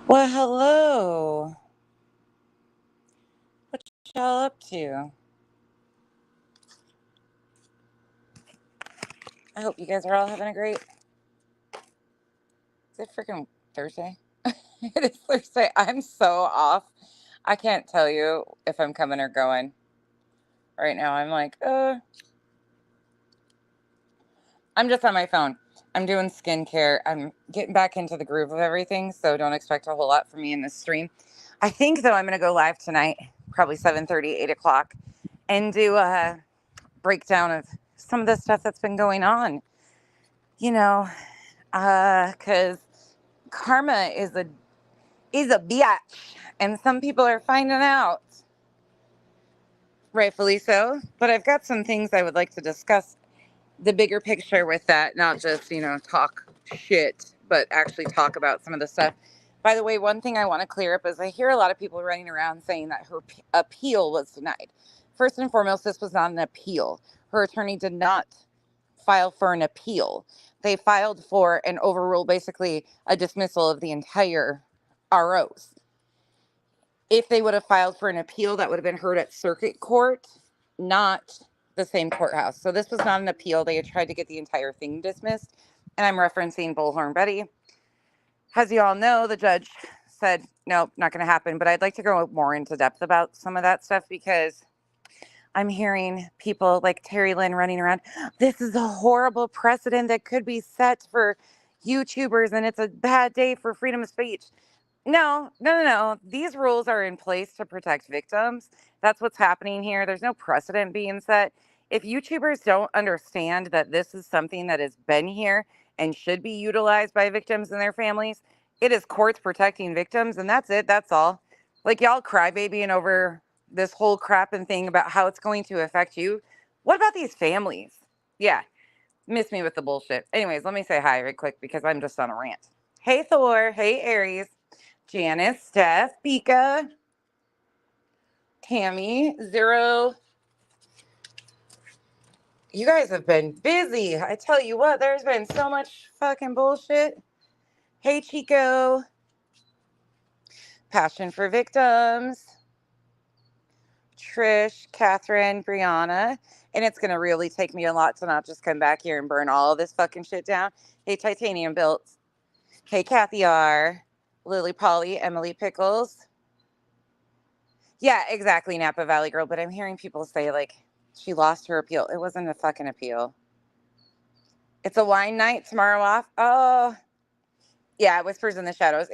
Well, hello. What y'all up to? I hope you guys are all having a great. Is it freaking Thursday? It is Thursday. I'm so off. I can't tell you if I'm coming or going right now. I'm just on my phone. I'm doing skincare. I'm getting back into the groove of everything, so don't expect a whole lot from me in this stream. I think though I'm gonna go live tonight, probably 7:30, 8 o'clock, and do a breakdown of some of the stuff that's been going on. You know, because karma is a bitch, and some people are finding out, rightfully so. But I've got some things I would like to discuss the bigger picture with that, not just talk shit, but actually talk about some of the stuff. By the way, one thing I want to clear up is I hear a lot of people running around saying that her appeal was denied. First and foremost, this was not an appeal. Her attorney did not file for an appeal. They filed for an overrule, basically a dismissal of the entire ROs. If they would have filed for an appeal, that would have been heard at circuit court, not the same courthouse. So this was not an appeal. They had tried to get the entire thing dismissed. And I'm referencing Bullhorn Betty. As you all know, the judge said, nope, not going to happen. But I'd like to go more into depth about some of that stuff because I'm hearing people like Terry Lynn running around. This is a horrible precedent that could be set for YouTubers, and it's a bad day for freedom of speech. No, no, no, no. These rules are in place to protect victims. That's what's happening here. There's no precedent being set. If YouTubers don't understand that this is something that has been here and should be utilized by victims and their families, it is courts protecting victims, and that's it. That's all. Like y'all crybabying over this whole crap and thing about how it's going to affect you. What about these families? Yeah, miss me with the bullshit. Anyways, let me say hi right quick because I'm just on a rant. Hey, Thor. Hey, Aries. Janice, Steph, Pika, Tammy, Zero. You guys have been busy. I tell you what, there's been so much fucking bullshit. Hey, Chico. Passion for Victims. Trish, Catherine, Brianna. And it's going to really take me a lot to not just come back here and burn all of this fucking shit down. Hey, Titanium Built. Hey, Kathy R. Lily Polly, Emily Pickles. Yeah, exactly, Napa Valley Girl. But I'm hearing people say, like, she lost her appeal. It wasn't a fucking appeal. It's a wine night tomorrow off. Oh, yeah, Whispers in the Shadows.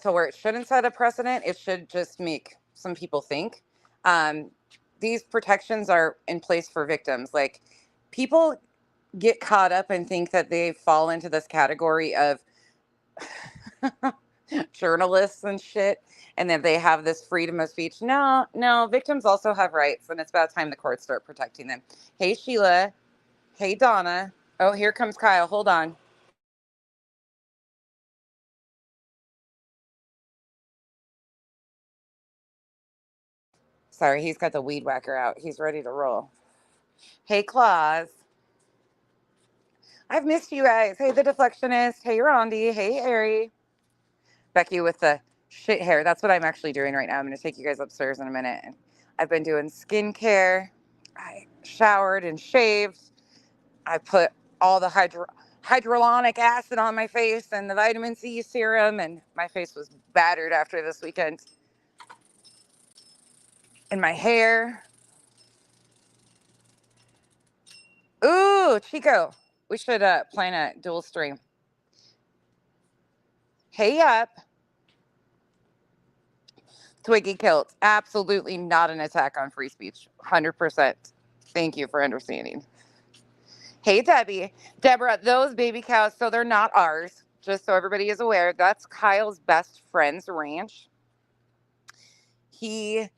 So where it shouldn't set a precedent, it should just make some people think. Um, these protections are in place for victims. Like, people get caught up and think that they fall into this category of journalists and shit, and that they have this freedom of speech. No, no, victims also have rights, and it's about time the courts start protecting them. Hey, Sheila. Hey, Donna. Oh, here comes Kyle. Hold on. Sorry, he's got the weed whacker out. He's ready to roll. Hey, Claus. I've missed you guys. Hey, the deflectionist. Hey, Rondi. Hey, Ari. Becky with the shit hair. That's what I'm actually doing right now. I'm going to take you guys upstairs in a minute. I've been doing skincare. I showered and shaved. I put all the hyaluronic acid on my face and the vitamin C serum, and my face was battered after this weekend. And my hair. Ooh, Chico. We should plan a dual stream. Hey up. Twiggy Kilt. Absolutely not an attack on free speech. 100%. Thank you for understanding. Hey, Debbie. Deborah, those baby cows, so they're not ours. Just so everybody is aware, that's Kyle's best friend's ranch. He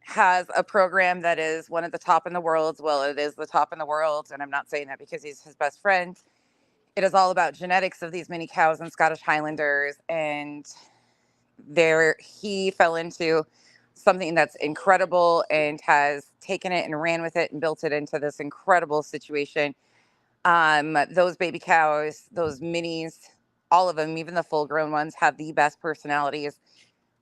has a program that is one of the top in the world. Well, it is the top in the world, and I'm not saying that because he's his best friend. It is all about genetics of these mini cows and Scottish Highlanders, and he fell into something that's incredible and has taken it and ran with it and built it into this incredible situation. Those baby cows, those minis, all of them, even the full grown ones, have the best personalities.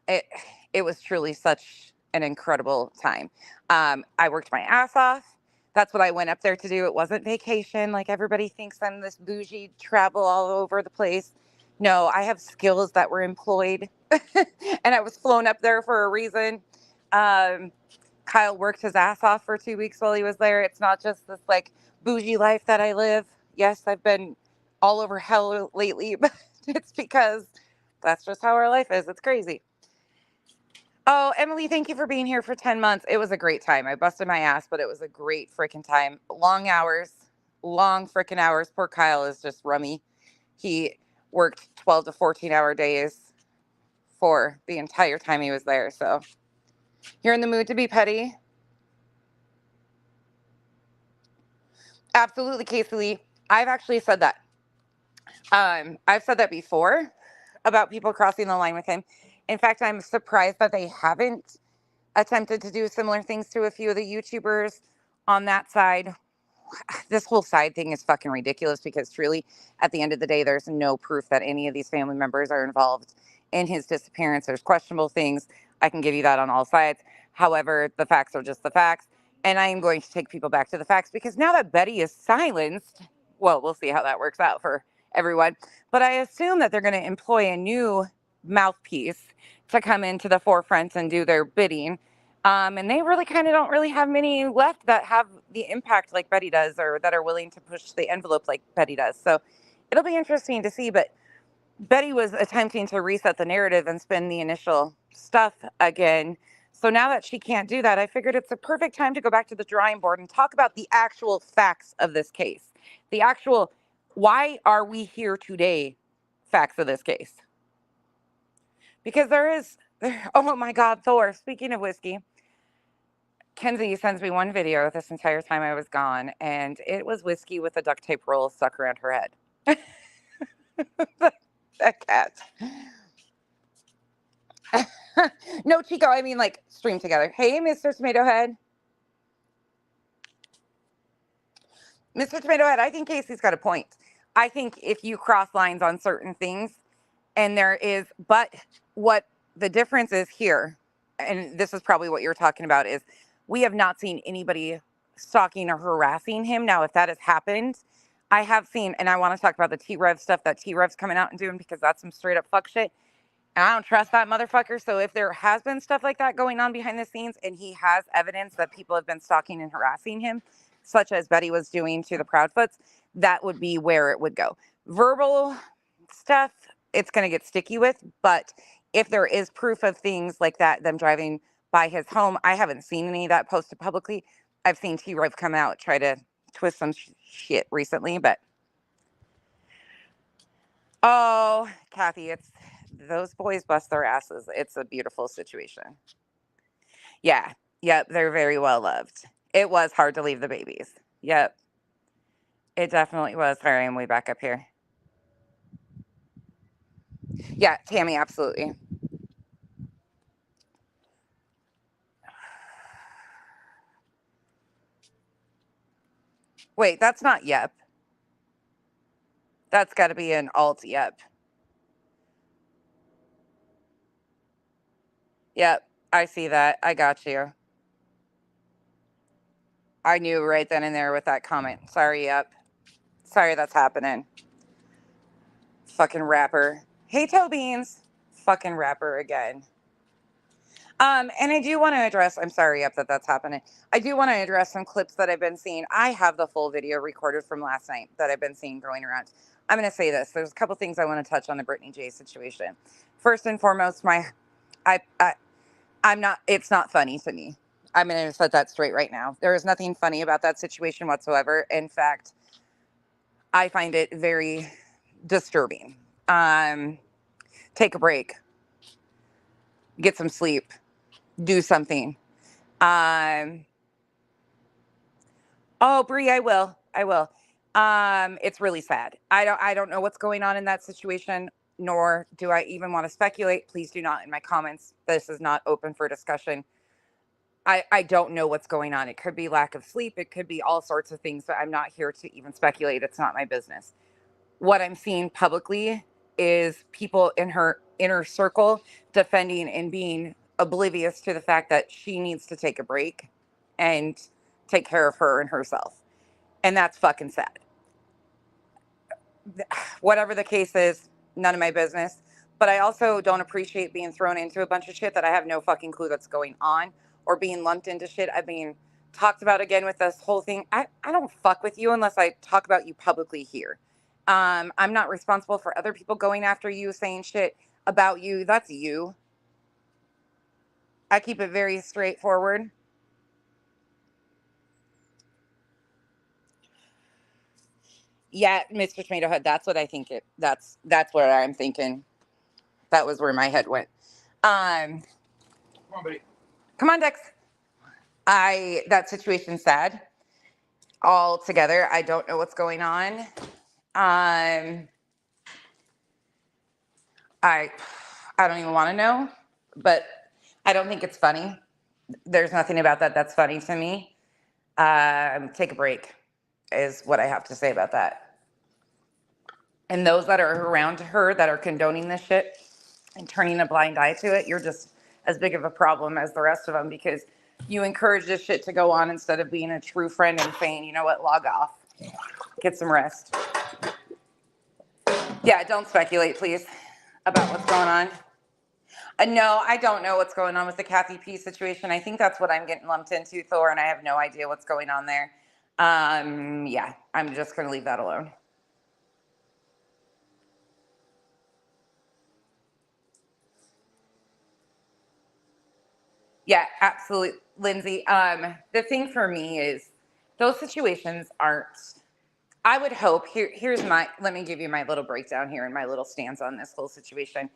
It it was truly such an incredible time. I worked my ass off. That's what I went up there to do. It wasn't vacation like everybody thinks I'm this bougie travel all over the place. No, I have skills that were employed, and I was flown up there for a reason. Um, Kyle worked his ass off for 2 weeks while he was there. It's not just this like bougie life that I live. Yes, I've been all over hell lately, but it's because that's just how our life is. It's crazy. Oh, Emily, thank you for being here for 10 months. It was a great time. I busted my ass, but it was a great freaking time. Long hours, long freaking hours. Poor Kyle is just rummy. He worked 12 to 14-hour days for the entire time he was there. So you're in the mood to be petty? Absolutely, Casey Lee. I've actually said that. I've said that before about people crossing the line with him. In fact, I'm surprised that they haven't attempted to do similar things to a few of the YouTubers on that side. This whole side thing is fucking ridiculous because truly, at the end of the day, there's no proof that any of these family members are involved in his disappearance. There's questionable things. I can give you that on all sides. However, the facts are just the facts. And I am going to take people back to the facts because now that Betty is silenced, well, we'll see how that works out for everyone. But I assume that they're going to employ a new mouthpiece to come into the forefront and do their bidding. And they really kind of don't really have many left that have the impact like Betty does or that are willing to push the envelope like Betty does. So it'll be interesting to see. But Betty was attempting to reset the narrative and spin the initial stuff again. So now that she can't do that, I figured it's a perfect time to go back to the drawing board and talk about the actual facts of this case. The actual, why are we here today facts of this case? Because oh my God, Thor, speaking of whiskey, Kenzie sends me one video this entire time I was gone, and it was whiskey with a duct tape roll stuck around her head. That cat. No, Chico, I mean like stream together. Hey, Mr. Tomato Head. Mr. Tomato Head, I think Casey's got a point. I think if you cross lines on certain things, and but what the difference is here, and this is probably what you're talking about, is we have not seen anybody stalking or harassing him. Now, if that has happened, I have seen, and I want to talk about the T-Rev stuff that T-Rev's coming out and doing because that's some straight up fuck shit. And I don't trust that motherfucker. So if there has been stuff like that going on behind the scenes and he has evidence that people have been stalking and harassing him, such as Betty was doing to the Proudfoots, that would be where it would go. Verbal stuff, it's going to get sticky with. But if there is proof of things like that, them driving by his home, I haven't seen any of that posted publicly. I've seen T-Rev come out, try to twist some shit recently, but oh, Kathy, it's those boys bust their asses. It's a beautiful situation. Yeah. Yep. They're very well loved. It was hard to leave the babies. Yep. It definitely was. Sorry, I'm way back up here. Yeah, Tammy, absolutely. Wait, that's not yep. That's got to be an alt yep. Yep. I see that. I got you. I knew right then and there with that comment. Sorry, yep. Sorry that's happening. Fucking rapper. Hey, Toe Beans. Fucking rapper again. And I do want to address, I'm sorry, yep, that's happening. I do want to address some clips that I've been seeing. I have the full video recorded from last night that I've been seeing going around. I'm going to say this. There's a couple things I want to touch on the Brittany J situation. First and foremost, I'm not, it's not funny to me. I'm going to set that straight right now. There is nothing funny about that situation whatsoever. In fact, I find it very disturbing. Take a break, get some sleep, do something. Oh, Bree, I will. I will. It's really sad. I don't know what's going on in that situation, nor do I even want to speculate. Please do not in my comments. This is not open for discussion. I don't know what's going on. It could be lack of sleep. It could be all sorts of things, but I'm not here to even speculate. It's not my business. What I'm seeing publicly is people in her inner circle defending and being oblivious to the fact that she needs to take a break and take care of her and herself. And that's fucking sad. Whatever the case is, none of my business. But I also don't appreciate being thrown into a bunch of shit that I have no fucking clue that's going on, or being lumped into shit. I mean, talked about again with this whole thing. I don't fuck with you unless I talk about you publicly here. I'm not responsible for other people going after you, saying shit about you. That's you. I keep it very straightforward. Yeah, Mr. Tomato Head, that's what I think that's what I'm thinking. That was where my head went. Come on, buddy. Come on, Dex. That situation's sad. Altogether, I don't know what's going on. I don't even want to know, but I don't think it's funny. There's nothing about that that's funny to me. Take a break is what I have to say about that. And those that are around her that are condoning this shit and turning a blind eye to it, you're just as big of a problem as the rest of them, because you encourage this shit to go on instead of being a true friend and saying, you know what, log off, get some rest. Yeah, don't speculate, please, about what's going on. No, I don't know what's going on with the Kathy P situation. I think that's what I'm getting lumped into, Thor, and I have no idea what's going on there. Yeah, I'm just going to leave that alone. Yeah, absolutely, Lindsay. The thing for me is those situations aren't, I would hope, let me give you my little breakdown here and my little stance on this whole situation.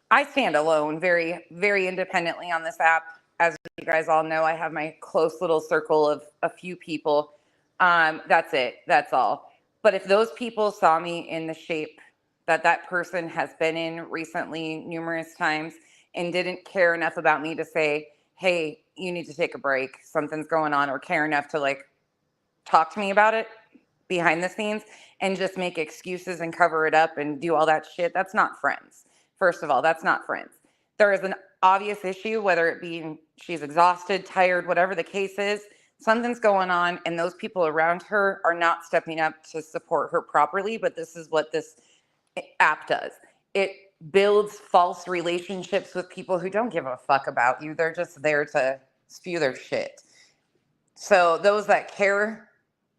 I stand alone very, very independently on this app. As you guys all know, I have my close little circle of a few people. That's it. That's all. But if those people saw me in the shape that person has been in recently numerous times and didn't care enough about me to say, hey, you need to take a break, something's going on, or care enough to like talk to me about it behind the scenes and just make excuses and cover it up and do all that shit, that's not friends. First of all, that's not friends. There is an obvious issue, whether it be she's exhausted, tired, whatever the case is, something's going on, and those people around her are not stepping up to support her properly. But this is what this app does. It builds false relationships with people who don't give a fuck about you. They're just there to spew their shit. So those that care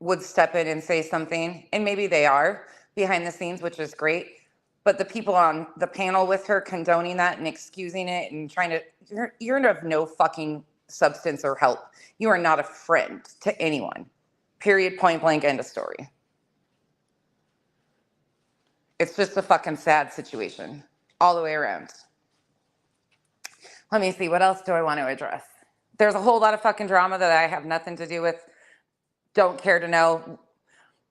would step in and say something, and maybe they are behind the scenes, which is great. But the people on the panel with her condoning that and excusing it and trying to, you're of no fucking substance or help. You are not a friend to anyone. Period, point blank, end of story. It's just a fucking sad situation all the way around. Let me see, what else do I want to address? There's a whole lot of fucking drama that I have nothing to do with. Don't care to know.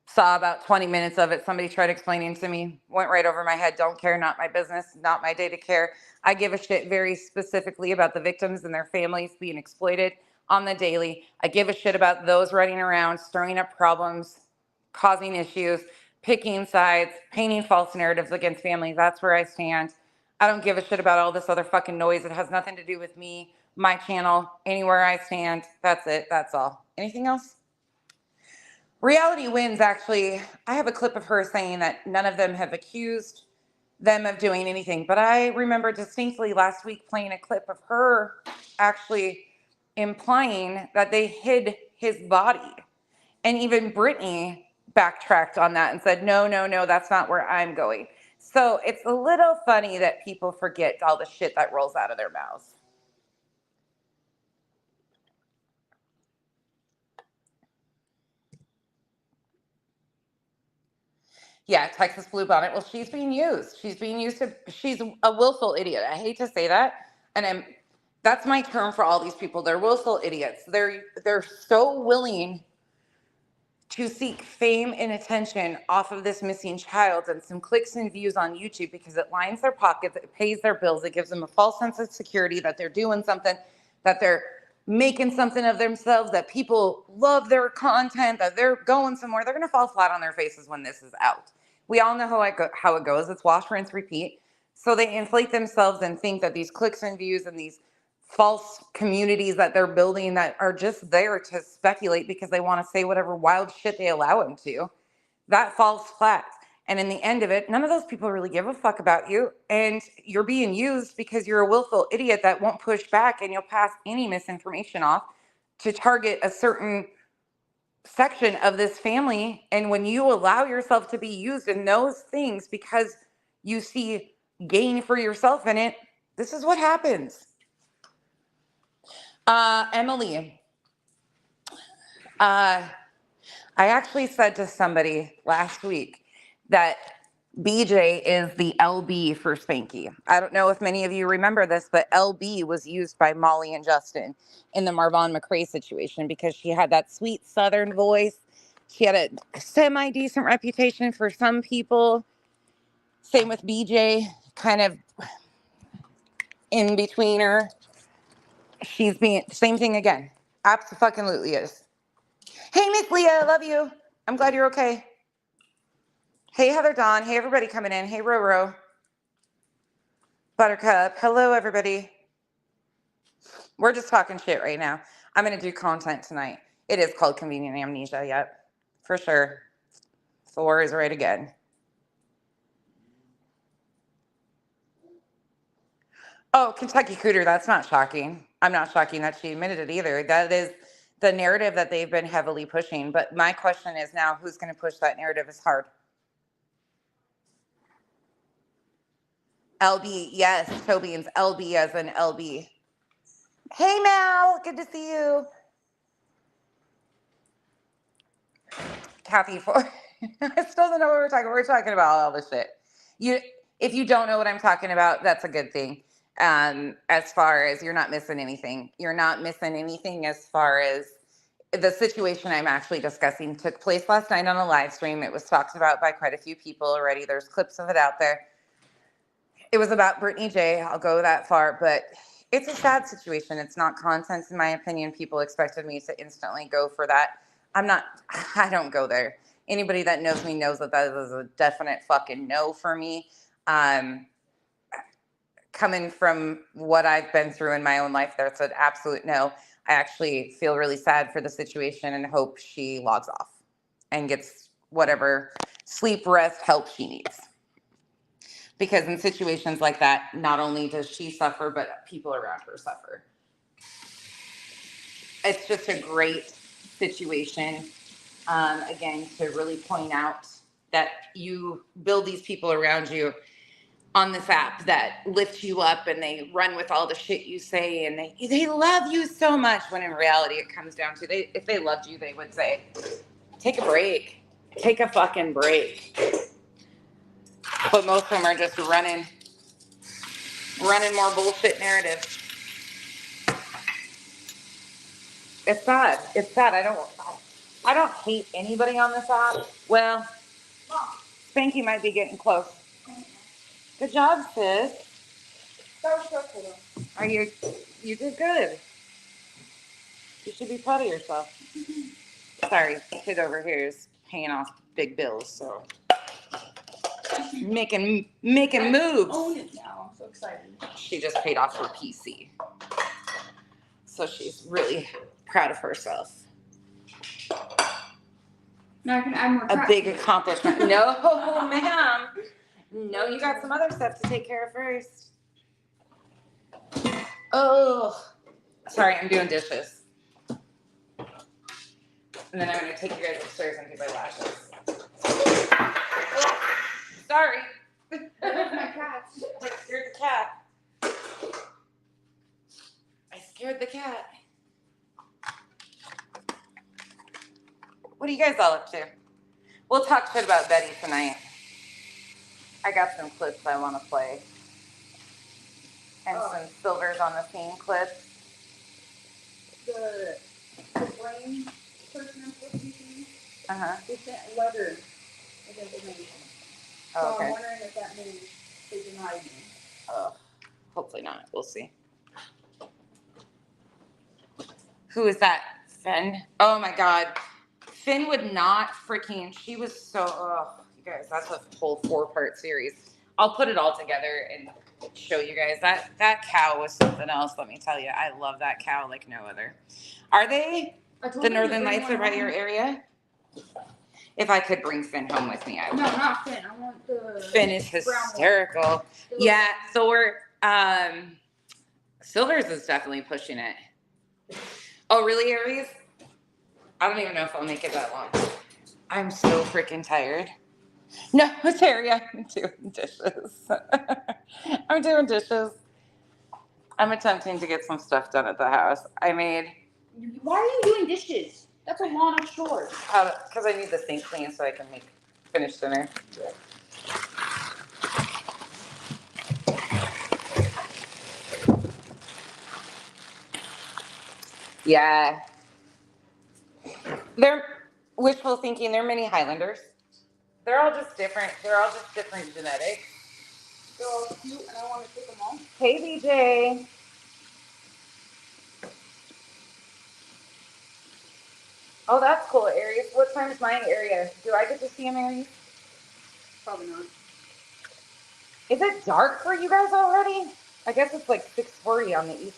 Saw about 20 minutes of it. Somebody tried explaining to me, went right over my head. Don't care, not my business, not my day to care. I give a shit very specifically about the victims and their families being exploited on the daily. I give a shit about those running around, stirring up problems, causing issues, picking sides, painting false narratives against families. That's where I stand. I don't give a shit about all this other fucking noise. It has nothing to do with me, my channel, anywhere I stand. That's it. That's all. Anything else? Reality Wins, actually, I have a clip of her saying that none of them have accused them of doing anything. But I remember distinctly last week playing a clip of her actually implying that they hid his body. And even Brittany backtracked on that and said, no, that's not where I'm going. So it's a little funny that people forget all the shit that rolls out of their mouths. Yeah, Texas Bluebonnet. Well, she's being used. She's a willful idiot. I hate to say that. And that's my term for all these people. They're willful idiots. They're so willing to seek fame and attention off of this missing child and some clicks and views on YouTube because it lines their pockets, it pays their bills, it gives them a false sense of security that they're doing something, that they're making something of themselves, that people love their content, that they're going somewhere. They're going to fall flat on their faces when this is out. We all know how it goes. It's wash, rinse, repeat. So they inflate themselves and think that these clicks and views and these false communities that they're building that are just there to speculate because they want to say whatever wild shit they allow them to, that falls flat. And in the end of it, none of those people really give a fuck about you. And you're being used because you're a willful idiot that won't push back, and you'll pass any misinformation off to target a certain section of this family. And when you allow yourself to be used in those things because you see gain for yourself in it, this is what happens. Emily, I actually said to somebody last week that BJ is the LB for Spanky. I don't know if many of you remember this, but LB was used by Molly and Justin in the Marvon McRae situation because she had that sweet Southern voice. She had a semi-decent reputation for some people. Same with BJ, kind of in between her. She's being, same thing again. Absolutely is. Hey, Miss Leah, I love you. I'm glad you're okay. Hey, Heather Dawn. Hey, everybody coming in. Hey, Roro. Buttercup. Hello, everybody. We're just talking shit right now. I'm going to do content tonight. It is called Convenient Amnesia, yep. For sure. Thor is right again. Oh, Kentucky Cooter, that's not shocking. I'm not shocking that she admitted it either. That is the narrative that they've been heavily pushing. But my question is now, who's going to push that narrative as hard? LB, yes, Tobian's LB as an LB. Hey, Mal, good to see you. Kathy, I still don't know what we're talking. We're talking about all this shit. If you don't know what I'm talking about, that's a good thing. As far as you're not missing anything, as far as the situation I'm actually discussing took place last night on a live stream. It was talked about by quite a few people already. There's clips of it out there. It was about Brittany J. I'll go that far, but it's a sad situation. It's not content, in my opinion. People expected me to instantly go for that. I don't go there. Anybody that knows me knows that is a definite fucking no for me. Coming from what I've been through in my own life, that's an absolute no. I actually feel really sad for the situation and hope she logs off and gets whatever sleep, rest, help she needs. Because in situations like that, not only does she suffer, but people around her suffer. It's just a great situation, again, to really point out that you build these people around you on this app that lift you up, and they run with all the shit you say, and they love you so much, when in reality it comes down to, if they loved you, they would say, take a break. Take a fucking break. But most of them are just running more bullshit narratives. It's sad. It's sad. I don't hate anybody on this app. Well, Spanky might be getting close. Good job, sis. That was stressful though. You did good. You should be proud of yourself. Sorry, the kid over here is paying off big bills, so making moves. Own it now. I'm so excited. She just paid off her PC, so she's really proud of herself. Now I can add more. A big accomplishment. No, ma'am. No, you got some other stuff to take care of first. Oh, sorry, I'm doing dishes. And then I'm going to take you guys upstairs and do my lashes. Oh, sorry. My cat. I scared the cat. What are you guys all up to? We'll talk shit about Betty tonight. I got some clips I want to play. And some Silvers on the Scene clips. The blame person I'm supposed to be seeing? They sent a letter of information. So okay. I'm wondering if that means they denied me. Hopefully not. We'll see. Who is that? Finn? Oh my God. Finn would not freaking, she was so, Guys, that's a whole 4-part series. I'll put it all together and show you guys. That cow was something else, let me tell you. I love that cow like no other. Are they? The Northern Lights are by your area? If I could bring Finn home with me, I would. No, not Finn. I want the Finn is hysterical. Yeah, Thor. Silvers is definitely pushing it. Oh, really, Aries? I don't even know if I'll make it that long. I'm so freaking tired. No, Terry, I'm doing dishes. I'm doing dishes. I'm attempting to get some stuff done at the house. I made. Why are you doing dishes? That's a lot of chores. Because I need the sink clean so I can finish dinner. Yeah. They're wishful thinking. They're mini Highlanders. They're all just different. They're all just different genetics. They're all cute, and I want to take them all. Hey, BJ. Oh, that's cool, Aries. What time is my area? Do I get to see him, Aries? Probably not. Is it dark for you guys already? I guess it's like 6:40 on the east.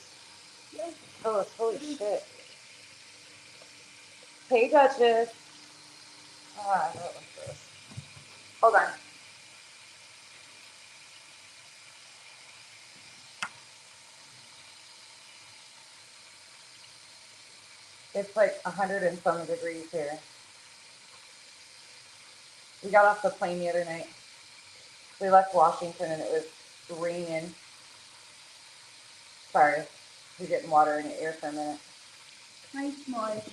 Yeah. Oh, holy shit. Hey, Duchess. Oh, I don't like this. Hold on. It's like 100 and some degrees here. We got off the plane the other night. We left Washington and it was raining. Sorry. You're getting water in your ear for a minute. Nice mud.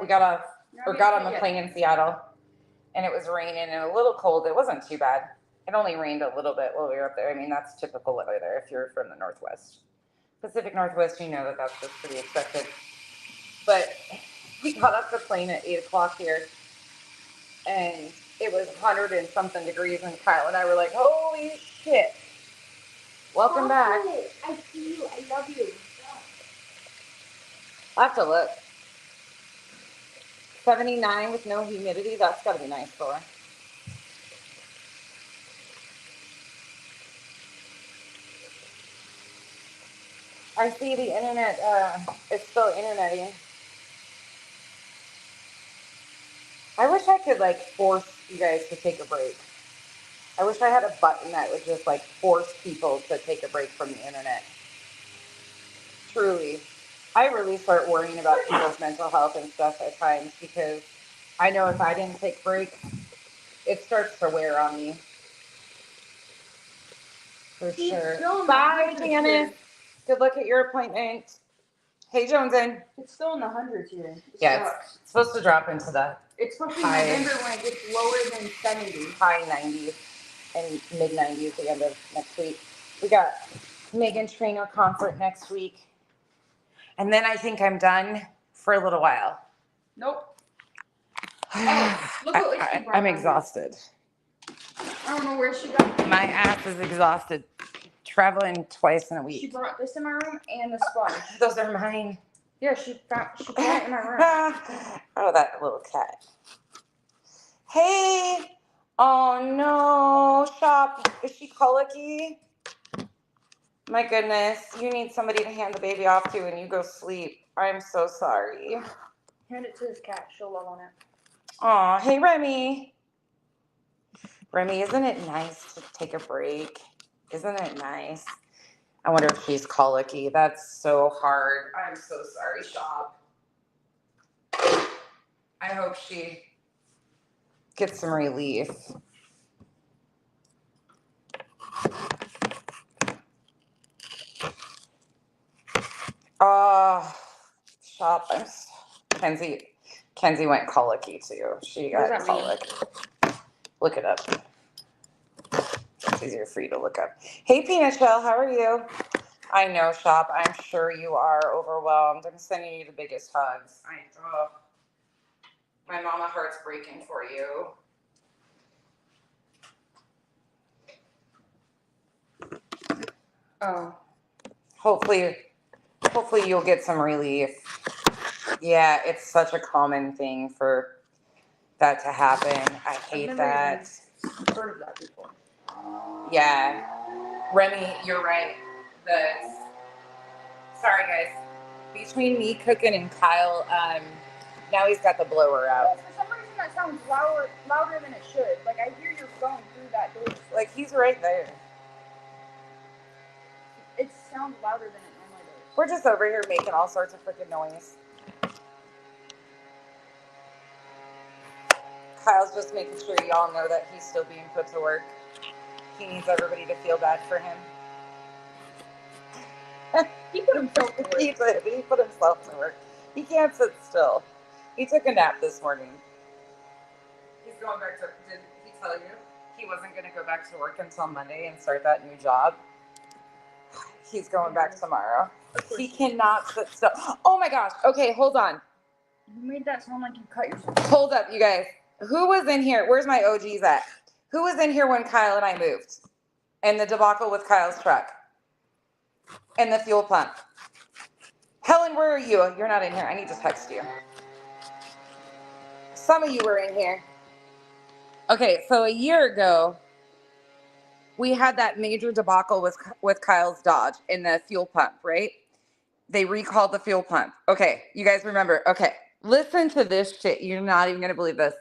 We got on the plane in Seattle and it was raining and a little cold. It wasn't too bad. It only rained a little bit while we were up there. I mean, that's typical weather there if you're from the Northwest. Pacific Northwest, you know that's just pretty expected. But we got off the plane at 8 o'clock here and it was 100 and something degrees and Kyle and I were like, holy shit. Welcome back. I see you. I love you. I'll have to look. 79 with no humidity. That's got to be nice for her. I see the internet is still interneting. I wish I could like force you guys to take a break. I wish I had a button that would just like force people to take a break from the internet. Truly. I really start worrying about people's mental health and stuff at times because I know if I didn't take breaks, it starts to wear on me. For sure. Bye, Janice. Good luck at your appointment. Hey, Jonesin. It's still in the hundreds here. Yeah, it's supposed to drop into the It's supposed to be November when it gets lower than 70. High 90s and mid 90s the end of next week. We got Megan Trainor concert next week. And then I think I'm done for a little while. Nope. Oh, look what I'm exhausted. I don't know where she got. My ass is exhausted. Traveling twice in a week. She brought this in my room and the sponge. Those are mine. Yeah, she brought it in my room. Oh, that little cat. Hey. Oh no, Shop. Is she colicky? My goodness, you need somebody to hand the baby off to and you go sleep. I'm so sorry. Hand it to this cat. She'll love on it. Aw, hey Remy. Remy, isn't it nice to take a break? Isn't it nice? I wonder if she's colicky. That's so hard. I'm so sorry, Shop. I hope she gets some relief. Shop. Kenzie went colicky too. She got colic. Look it up. It's easier for you to look up. Hey, Peanut Shell, how are you? I know, Shop. I'm sure you are overwhelmed. I'm sending you the biggest hugs. My mama heart's breaking for you. Oh. Hopefully you'll get some relief. Yeah, it's such a common thing for that to happen. I hate never that. even heard of that before. Yeah. Remy, you're right. Sorry guys. Between me cooking and Kyle, now he's got the blower out. For some reason that sounds louder than it should. Like I hear your phone through that door. Like he's right there. It sounds louder than it normally does. We're just over here making all sorts of freaking noise. Kyle's just making sure y'all know that he's still being put to work. He needs everybody to feel bad for him. He put himself to work. He put himself to work. He can't sit still. He took a nap this morning. He's going back to, did he tell you he wasn't going to go back to work until Monday and start that new job? He's going back tomorrow. He cannot sit still. Oh my gosh. Okay, hold on. You made that sound like you cut yourself. Hold up, you guys. Who was in here? Where's my OGs at? Who was in here when Kyle and I moved? And the debacle with Kyle's truck? And the fuel pump? Helen, where are you? You're not in here. I need to text you. Some of you were in here. Okay, so a year ago, we had that major debacle with Kyle's Dodge in the fuel pump, right? They recalled the fuel pump. Okay, you guys remember. Okay, listen to this shit. You're not even going to believe this.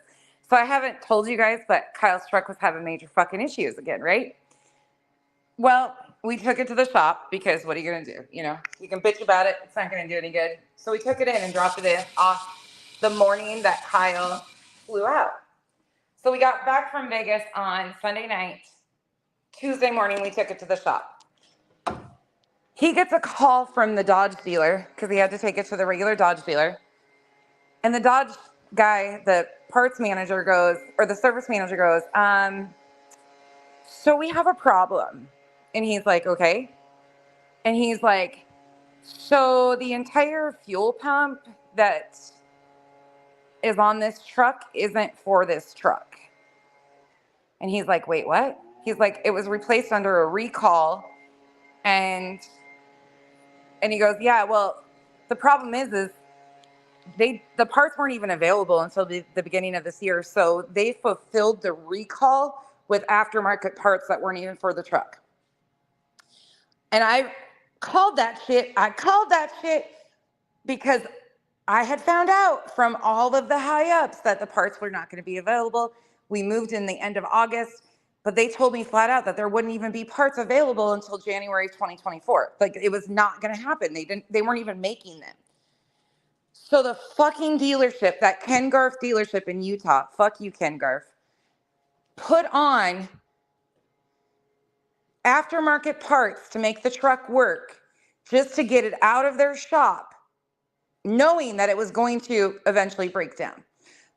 So I haven't told you guys, but Kyle's truck was having major fucking issues again, right? Well, we took it to the shop because what are you going to do? You know, you can bitch about it. It's not going to do any good. So we took it in and dropped it in off the morning that Kyle flew out. So we got back from Vegas on Sunday night. Tuesday morning, we took it to the shop. He gets a call from the Dodge dealer because he had to take it to the regular Dodge dealer. And the Dodge guy, the parts manager goes, or the service manager goes, so we have a problem. And he's like, okay. And he's like, so the entire fuel pump that is on this truck isn't for this truck. And he's like, wait, what? He's like, it was replaced under a recall. And he goes, yeah, well, the problem is the parts weren't even available until the beginning of this year. So they fulfilled the recall with aftermarket parts that weren't even for the truck. And I called that shit because I had found out from all of the high ups that the parts were not going to be available. We moved in the end of August, but they told me flat out that there wouldn't even be parts available until January 2024. Like it was not going to happen. They weren't even making them. So the fucking dealership, that Ken Garff dealership in Utah, fuck you, Ken Garff, put on aftermarket parts to make the truck work just to get it out of their shop, knowing that it was going to eventually break down.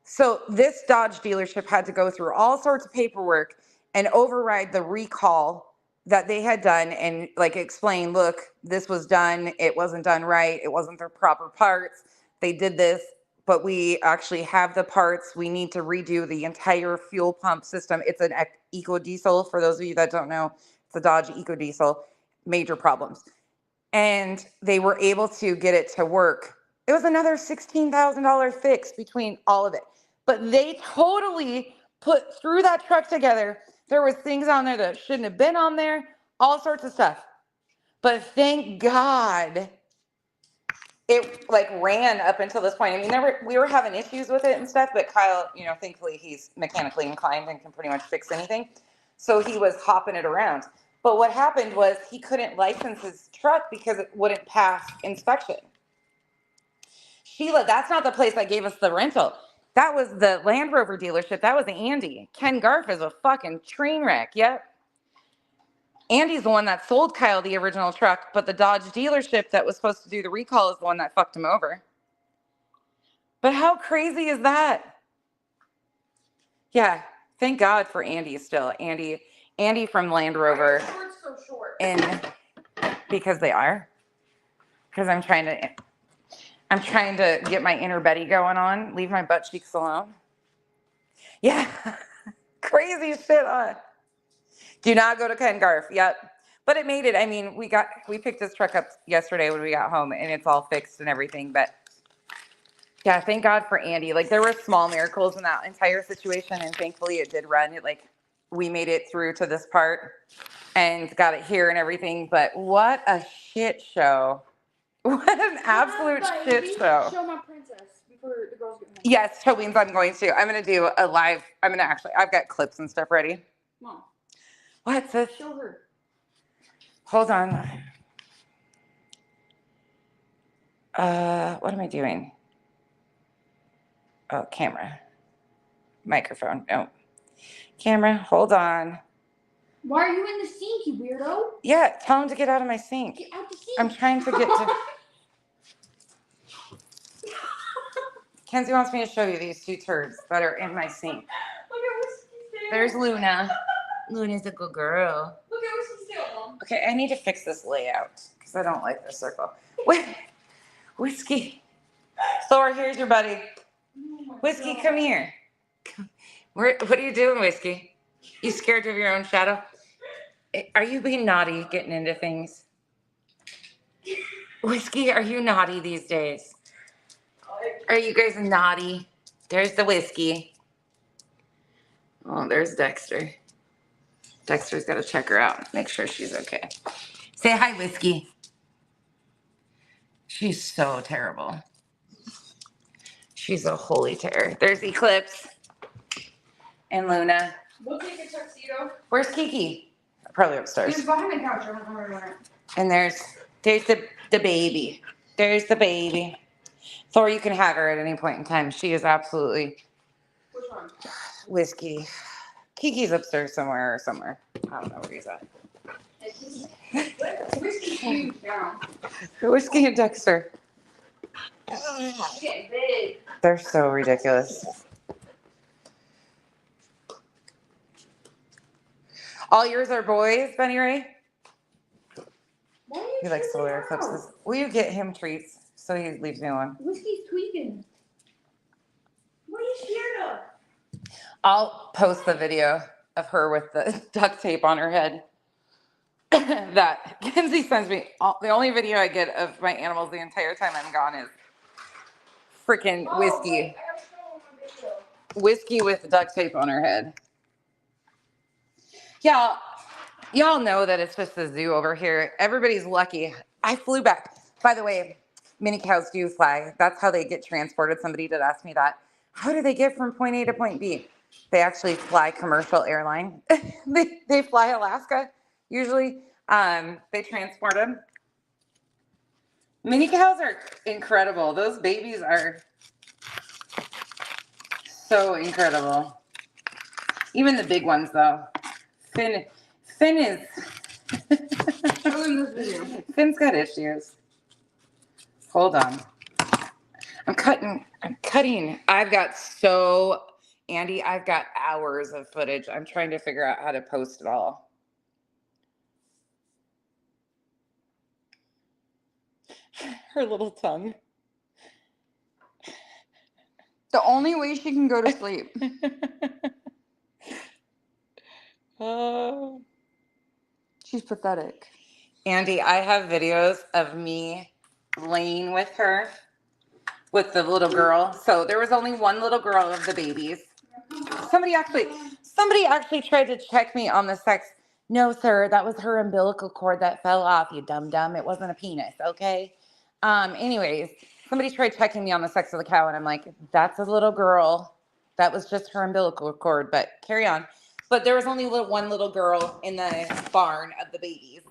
So this Dodge dealership had to go through all sorts of paperwork and override the recall that they had done and like explain, look, this was done. It wasn't done right. It wasn't the proper parts. They did this, but we actually have the parts. We need to redo the entire fuel pump system. It's an EcoDiesel. For those of you that don't know, it's a Dodge EcoDiesel. Major problems. And they were able to get it to work. It was another $16,000 fix between all of it. But they totally threw that truck together. There was things on there that shouldn't have been on there, all sorts of stuff. But thank God it like ran up until this point. I mean, we were having issues with it and stuff, but Kyle, you know, thankfully he's mechanically inclined and can pretty much fix anything. So he was hopping it around. But what happened was he couldn't license his truck because it wouldn't pass inspection. Sheila, that's not the place that gave us the rental. That was the Land Rover dealership. That was Andy. Ken Garff is a fucking train wreck. Yep. Andy's the one that sold Kyle the original truck, but the Dodge dealership that was supposed to do the recall is the one that fucked him over. But how crazy is that? Yeah, thank God for Andy still. Andy from Land Rover. Why are so short? And because they are. Because I'm trying to get my inner Betty going on. Leave my butt cheeks alone. Yeah. Crazy shit on. Do not go to Ken Garff. Yep. But it made it. I mean, we picked this truck up yesterday when we got home and it's all fixed and everything. But Yeah, thank God for Andy. Like there were small miracles in that entire situation, and thankfully it did run. It like we made it through to this part and got it here and everything. But what a shit show! What an absolute shit show! Show my princess before the girls get home. Yes, show means I'm going to. I'm gonna do a live. I'm gonna actually. I've got clips and stuff ready. Mom, What, sis? show her. Hold on. What am I doing? Oh, camera. Microphone. No. Camera. Hold on. Why are you in the sink, you weirdo? Yeah, tell him to get out of my sink. Get out the sink. I'm trying to get to. Kenzie wants me to show you these two turds that are in my sink. Look at Whiskey's tail. There's Luna. Luna's a good girl. Look at Whiskey's tail, Mom. Okay, I need to fix this layout because I don't like this circle. Wait, Whiskey. Thor, here's your buddy. Oh my Whiskey, God. come here. What are you doing, Whiskey? You scared of your own shadow? Are you being naughty, getting into things? Whiskey, are you naughty these days? Are you guys naughty? There's the Whiskey. Oh, there's Dexter. Dexter's got to check her out. Make sure she's okay. Say hi, Whiskey. She's so terrible. She's a holy terror. There's Eclipse and Luna. We'll take a tuxedo. Where's Kiki? Probably upstairs. He's behind the couch. I don't know where he went. And there's the baby. There's the baby. Thor, you can have her at any point in time. She is absolutely Which one? Whiskey. Kiki's upstairs somewhere. I don't know where he's at. Whiskey's huge now. Whiskey and Dexter. He's getting big. They're so ridiculous. All yours are boys, Benny Ray? Why are you He likes to tripping wear out? eclipses. Will you get him treats so he leaves me alone? Whiskey's tweaking. What are you scared of? I'll post the video of her with the duct tape on her head that Kenzie sends me. The only video I get of my animals the entire time I'm gone is freaking Whiskey. Wait, I gotta show him my video. Whiskey with duct tape on her head. Yeah, y'all know that it's just a zoo over here. Everybody's lucky. I flew back. By the way, mini cows do fly. That's how they get transported. Somebody did ask me that. How do they get from point A to point B? They actually fly commercial airline. they fly Alaska, usually. They transport them. Mini cows are incredible. Those babies are so incredible. Even the big ones, though. Finn is. Show him this video. Finn's got issues. Hold on. I'm cutting. Andy, I've got hours of footage. I'm trying to figure out how to post it all. Her little tongue. The only way she can go to sleep. Oh. She's pathetic. Andy, I have videos of me laying with her, with the little girl. So there was only one little girl of the babies. Somebody actually tried to check me on the sex. No, sir, that was her umbilical cord that fell off, you dum-dum. It wasn't a penis, okay? Anyways, somebody tried checking me on the sex of the cow, and I'm like, that's a little girl. That was just her umbilical cord, but carry on. But there was only one little girl in the barn of the babies.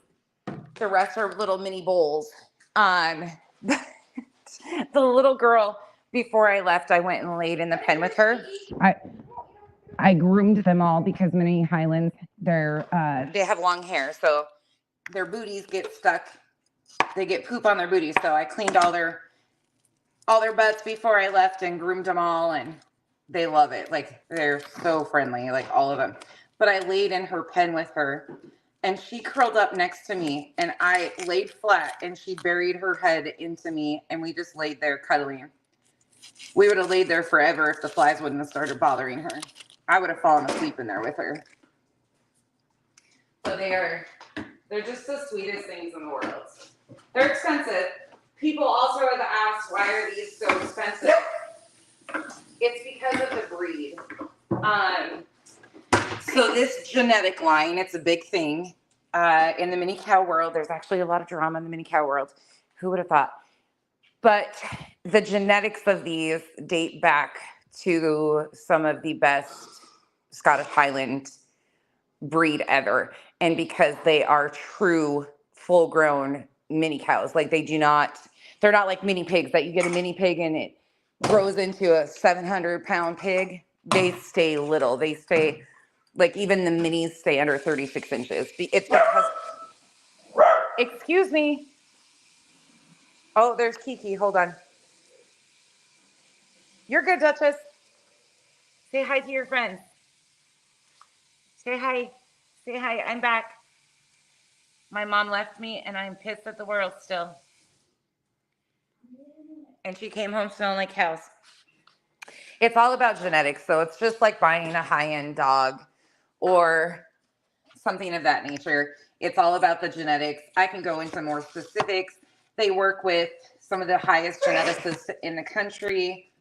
The rest are little mini bulls. The little girl, before I left, I went and laid in the pen with her. I groomed them all because mini Highlands, they have long hair, so their booties get stuck. They get poop on their booties, so I cleaned all their butts before I left and groomed them all, and they love it. Like, they're so friendly, like all of them. But I laid in her pen with her, and she curled up next to me, and I laid flat, and she buried her head into me, and we just laid there cuddling. We would have laid there forever if the flies wouldn't have started bothering her. I would have fallen asleep in there with her. So they're just the sweetest things in the world. They're expensive. People also have asked, why are these so expensive? It's because of the breed. So this genetic line, it's a big thing. In the mini cow world, there's actually a lot of drama in the mini cow world. Who would have thought? But the genetics of these date back to some of the best Scottish Highland breed ever. And because they are true full grown mini cows, like they're not like mini pigs that you get a mini pig and it grows into a 700-pound pig. They stay little. They stay like even the minis stay under 36 inches. It's because, excuse me. Oh, there's Kiki. Hold on. You're good, Duchess. Say hi to your friends. Say hi. Say hi. I'm back. My mom left me and I'm pissed at the world still. And she came home smelling like cows. It's all about genetics. So it's just like buying a high-end dog or something of that nature. It's all about the genetics. I can go into more specifics. They work with some of the highest geneticists in the country.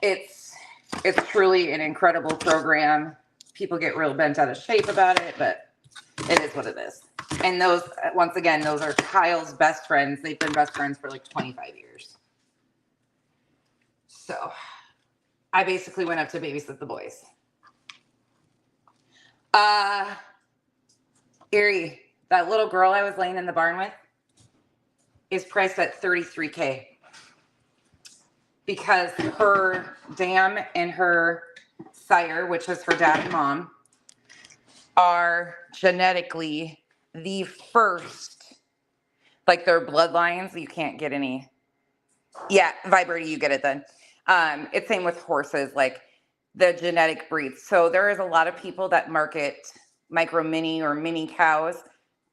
It's truly an incredible program. People get real bent out of shape about it, but it is what it is. And those, once again, those are Kyle's best friends. They've been best friends for like 25 years. So I basically went up to babysit the boys. Erie, that little girl I was laying in the barn with is priced at $33K because her dam and her sire, which is her dad and mom, are genetically the first, like their bloodlines. You can't get any. Yeah, Vibrity, you get it then. It's same with horses, like the genetic breeds. So there is a lot of people that market micro mini or mini cows,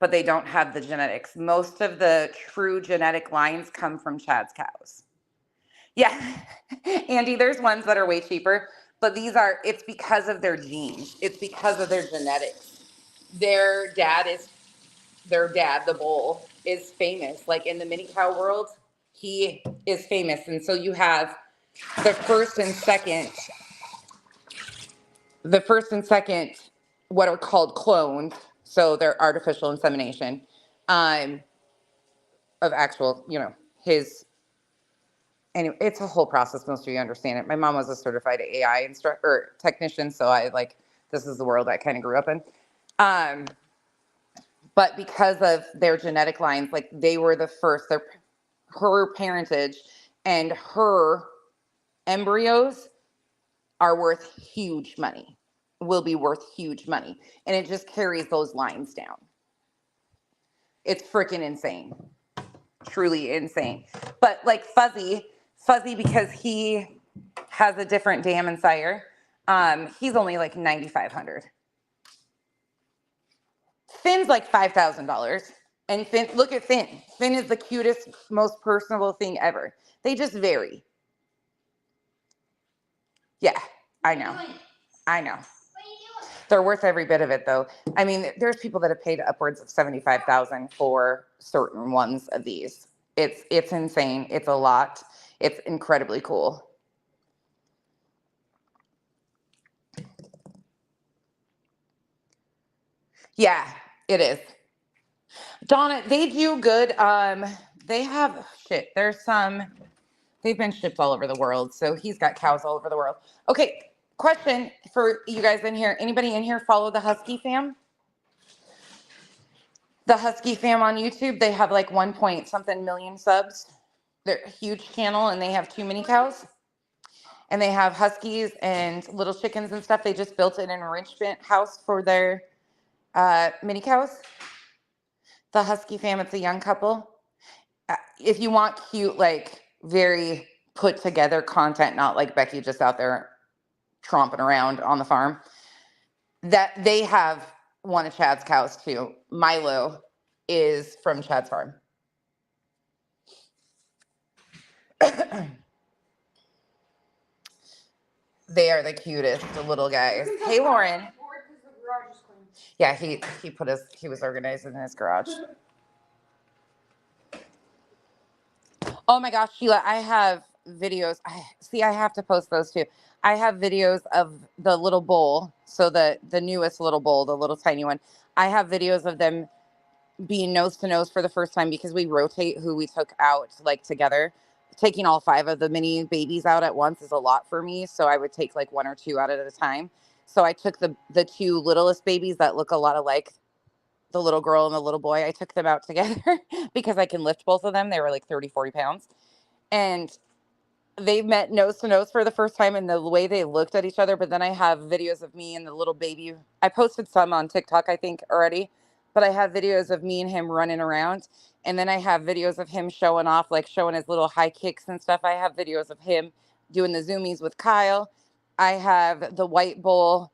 but they don't have the genetics. Most of the true genetic lines come from Chad's cows. Yeah, Andy, there's ones that are way cheaper, but it's because of their genes. It's because of their genetics. Their dad, the bull, is famous. Like in the mini cow world, he is famous. And so you have the first and second, what are called clones. So they're artificial insemination, of actual, his. Anyway, it's a whole process. Most of you understand it. My mom was a certified AI instructor or technician, so this is the world I kind of grew up in. But because of their genetic lines, like they were the first, her parentage and her embryos are worth huge money, will be worth huge money. And it just carries those lines down. It's freaking insane. Truly insane. But like Fuzzy, because he has a different dam and sire, he's only like $9,500. Finn's like $5,000. And Finn, look at Finn. Finn is the cutest, most personable thing ever. They just vary. Yeah, I know. They're worth every bit of it, though. I mean, there's people that have paid upwards of $75,000 for certain ones of these. It's insane. It's a lot. It's incredibly cool. Yeah, it is. Donna, they do good. They have shit. They've been shipped all over the world. So he's got cows all over the world. Okay, question for you guys in here. Anybody in here follow the Husky fam? The Husky fam on YouTube, they have like 1 point something million subs. They're a huge channel and they have 2 mini cows. And they have Huskies and little chickens and stuff. They just built an enrichment house for their mini cows. The Husky fam, it's a young couple. If you want cute, like very put together content, not like Becky just out there tromping around on the farm, that they have one of Chad's cows too. Milo is from Chad's farm. They are the cutest little guys. Hey, Lauren. Yeah, he was organized in his garage. Oh my gosh, Sheila, I have videos. I have to post those too. I have videos of the little bowl. So the newest little bowl, the little tiny one. I have videos of them being nose to nose for the first time because we rotate who we took out like together. Taking all 5 of the mini babies out at once is a lot for me. So I would take like 1 or 2 out at a time. So I took the 2 littlest babies that look a lot alike, the little girl and the little boy. I took them out together because I can lift both of them. They were like 30, 40 pounds. And they met nose to nose for the first time and the way they looked at each other. But then I have videos of me and the little baby. I posted some on TikTok, I think, already. But I have videos of me and him running around. And then I have videos of him showing off, like showing his little high kicks and stuff. I have videos of him doing the zoomies with Kyle. I have the white bull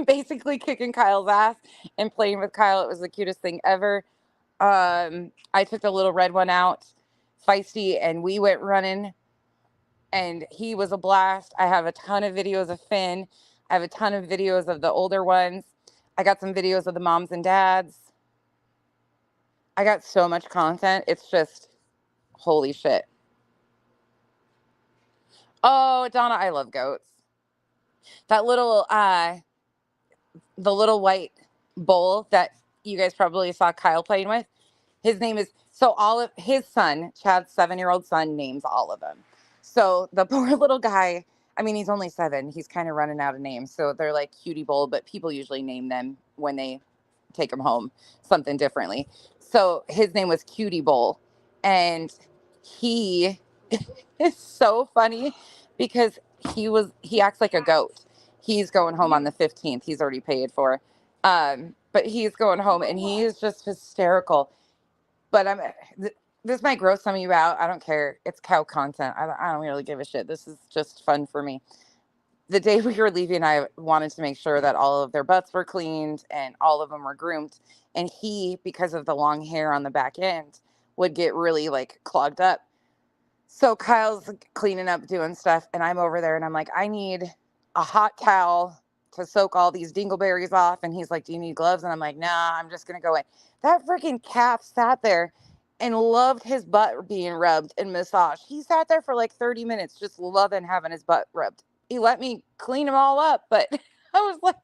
basically kicking Kyle's ass and playing with Kyle. It was the cutest thing ever. I took the little red one out, Feisty, and we went running, and he was a blast. I have a ton of videos of Finn. I have a ton of videos of the older ones. I got some videos of the moms and dads. I got so much content. It's just holy shit. Oh, Donna, I love goats. That little the little white bull that you guys probably saw Kyle playing with. His name is, so all of his son, Chad's 7-year-old son, names all of them. So the poor little guy, I mean, he's only 7. He's kind of running out of names. So they're like Cutie Bull, but people usually name them when they take them home something differently. So his name was Cutie Bull. And he is so funny because he acts like a goat. He's going home on the 15th. He's already paid for. But he's going home and he is just hysterical. But this might gross some of you out. I don't care. It's cow content. I don't really give a shit. This is just fun for me. The day we were leaving, I wanted to make sure that all of their butts were cleaned and all of them were groomed. And he, because of the long hair on the back end, would get really like clogged up. So Kyle's cleaning up, doing stuff, and I'm over there and I'm like, I need a hot towel to soak all these dingleberries off. And he's like, do you need gloves? And I'm like, nah, I'm just going to go in. That freaking calf sat there and loved his butt being rubbed and massaged. He sat there for like 30 minutes just loving having his butt rubbed. He let me clean him all up, but I was like,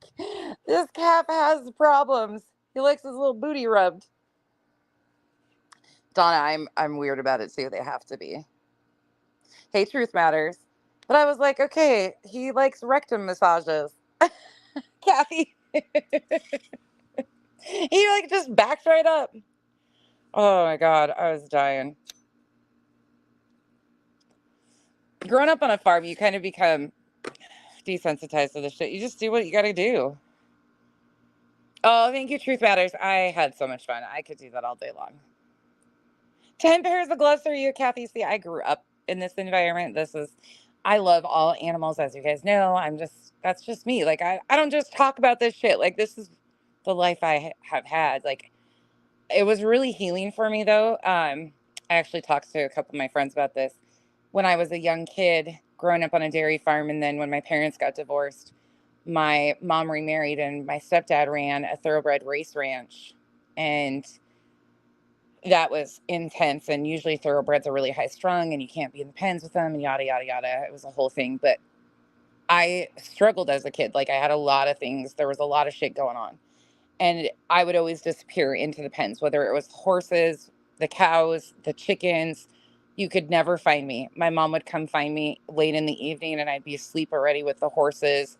this calf has problems. He likes his little booty rubbed. Donna, I'm weird about it too. They have to be. Hey, Truth Matters. But I was like, okay, he likes rectum massages. Kathy. He like just backed right up. Oh my God, I was dying. Growing up on a farm, you kind of become desensitized to this shit. You just do what you got to do. Oh, thank you, Truth Matters. I had so much fun. I could do that all day long. 10 pairs of gloves for you, Kathy. See, I grew up in this environment. I love all animals, as you guys know. That's just me. Like, I don't just talk about this shit. Like, this is the life I have had. Like, it was really healing for me, though. I actually talked to a couple of my friends about this. When I was a young kid, growing up on a dairy farm, and then when my parents got divorced, my mom remarried, and my stepdad ran a thoroughbred race ranch. And that was intense. And usually thoroughbreds are really high strung and you can't be in the pens with them and yada, yada, yada. It was a whole thing. But I struggled as a kid. Like I had a lot of things. There was a lot of shit going on. And I would always disappear into the pens, whether it was horses, the cows, the chickens. You could never find me. My mom would come find me late in the evening and I'd be asleep already with the horses.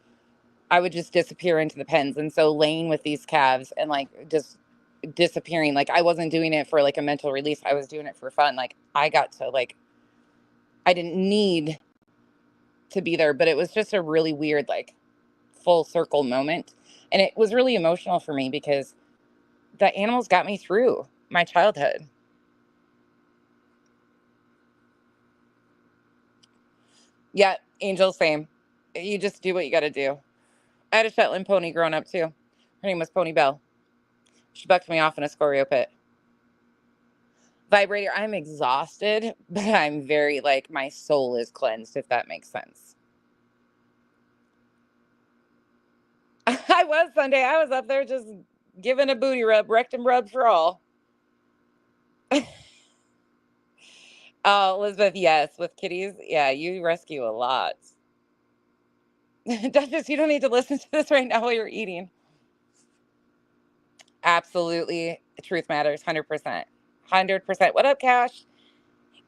I would just disappear into the pens. And so laying with these calves and like just disappearing, like I wasn't doing it for like a mental release. I was doing it for fun. Like I got to like, I didn't need to be there, but it was just a really weird, like full circle moment. And it was really emotional for me because the animals got me through my childhood. Yeah, Angel, same. You just do what you got to do. I had a Shetland pony growing up too. Her name was Pony Belle. She bucked me off in a Scorpio pit. Vibrator, I'm exhausted, but I'm very like my soul is cleansed, if that makes sense. I was Sunday. I was up there just giving a booty rub, rectum rub for all. Oh, Elizabeth, yes, with kitties, yeah, you rescue a lot. Duchess, you don't need to listen to this right now while you're eating. Absolutely. Truth matters. 100%. 100%. What up, Cash?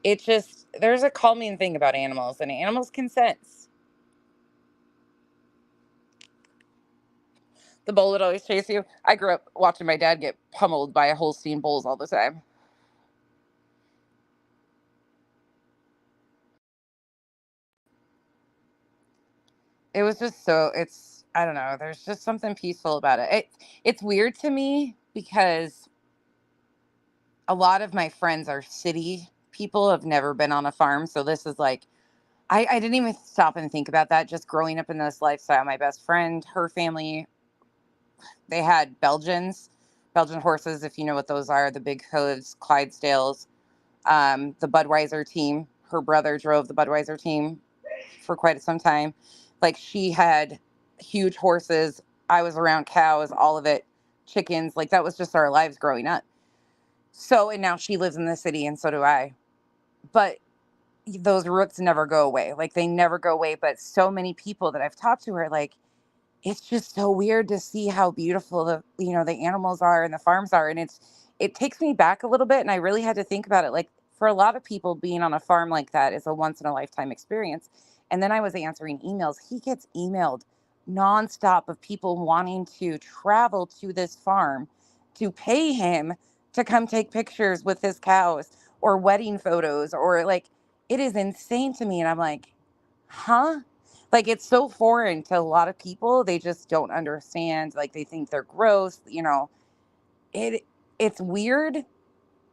It just, there's a calming thing about animals, and animals can sense. The bull would always chase you. I grew up watching my dad get pummeled by Holstein bulls all the time. It was just so, I don't know, there's just something peaceful about it. It's weird to me because a lot of my friends are city people, have never been on a farm. So this is like, I didn't even stop and think about that. Just growing up in this lifestyle, my best friend, her family, they had Belgian horses, if you know what those are, the big hooves, Clydesdales, the Budweiser team. Her brother drove the Budweiser team for quite some time. Like she had huge horses. I was around cows, all of it, chickens. Like that was just our lives growing up. So, and now she lives in the city and so do I. But those roots never go away. Like they never go away. But so many people that I've talked to are like, it's just so weird to see how beautiful the animals are and the farms are. And it takes me back a little bit. And I really had to think about it. Like for a lot of people, being on a farm like that is a once in a lifetime experience. And then I was answering emails. He gets emailed nonstop of people wanting to travel to this farm to pay him to come take pictures with his cows or wedding photos, or like it is insane to me. And I'm like, huh? Like it's so foreign to a lot of people. They just don't understand. Like they think they're gross. It it's weird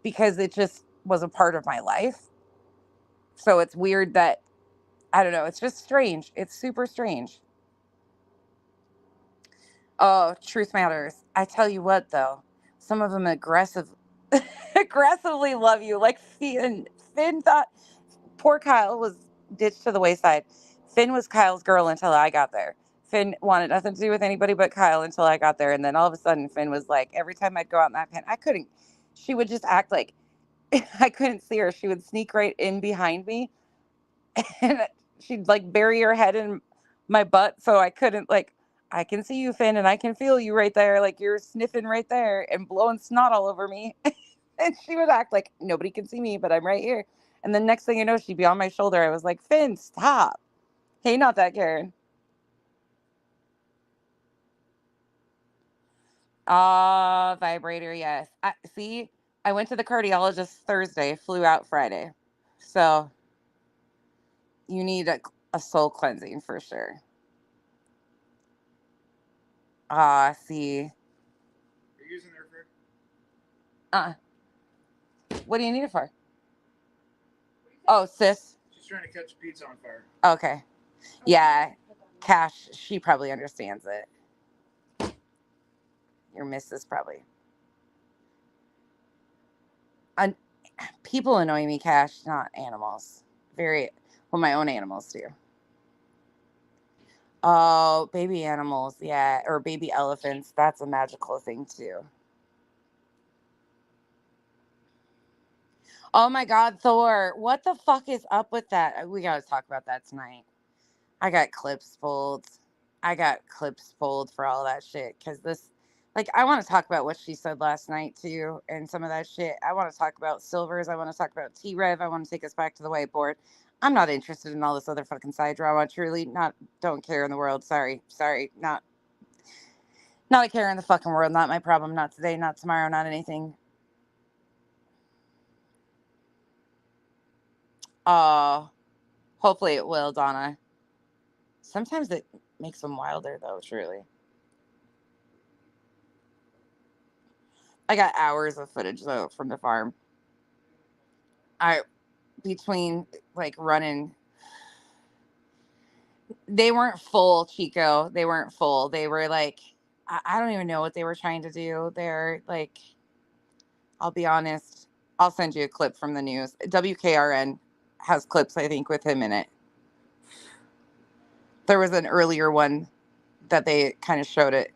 because it just was a part of my life. So it's weird that I don't know, it's just strange. It's super strange. Oh, truth matters. I tell you what though, some of them aggressively love you. Like Finn thought poor Kyle was ditched to the wayside. Finn was Kyle's girl until I got there. Finn wanted nothing to do with anybody but Kyle until I got there. And then all of a sudden, Finn was like, every time I'd go out in that pen, I couldn't, she would just act like I couldn't see her. She would sneak right in behind me and she'd like bury her head in my butt. So I couldn't, like, I can see you, Finn, and I can feel you right there. Like you're sniffing right there and blowing snot all over me. And she would act like nobody can see me, but I'm right here. And the next thing you know, she'd be on my shoulder. I was like, Finn, stop. Hey, not that Karen. Ah, vibrator, yes. See, I went to the cardiologist Thursday, flew out Friday. So you need a soul cleansing for sure. Ah, see. You're using her for? Uh, what do you need it for? Oh, sis. She's trying to catch pizza on fire. Okay. Yeah. Cash, she probably understands it. Your missus probably. People annoy me, Cash, not animals. Well, my own animals do. Oh, baby animals, yeah, or baby elephants. That's a magical thing too. Oh my God, Thor! What the fuck is up with that? We gotta talk about that tonight. I got clips pulled. I got clips pulled for all that shit because like, I want to talk about what she said last night too, and some of that shit. I want to talk about Silvers. I want to talk about T Rev. I want to take us back to the whiteboard. I'm not interested in all this other fucking side drama. Truly, not. Don't care in the world. Sorry. Not a care in the fucking world. Not my problem. Not today. Not tomorrow. Not anything. Oh, hopefully it will, Donna. Sometimes it makes them wilder, though. Truly, I got hours of footage though from the farm. I between like running. They weren't full, Chico. They weren't full. They were like, I don't even know what they were trying to do. They're like, I'll be honest. I'll send you a clip from the news. WKRN has clips, I think, with him in it. There was an earlier one that they kind of showed it.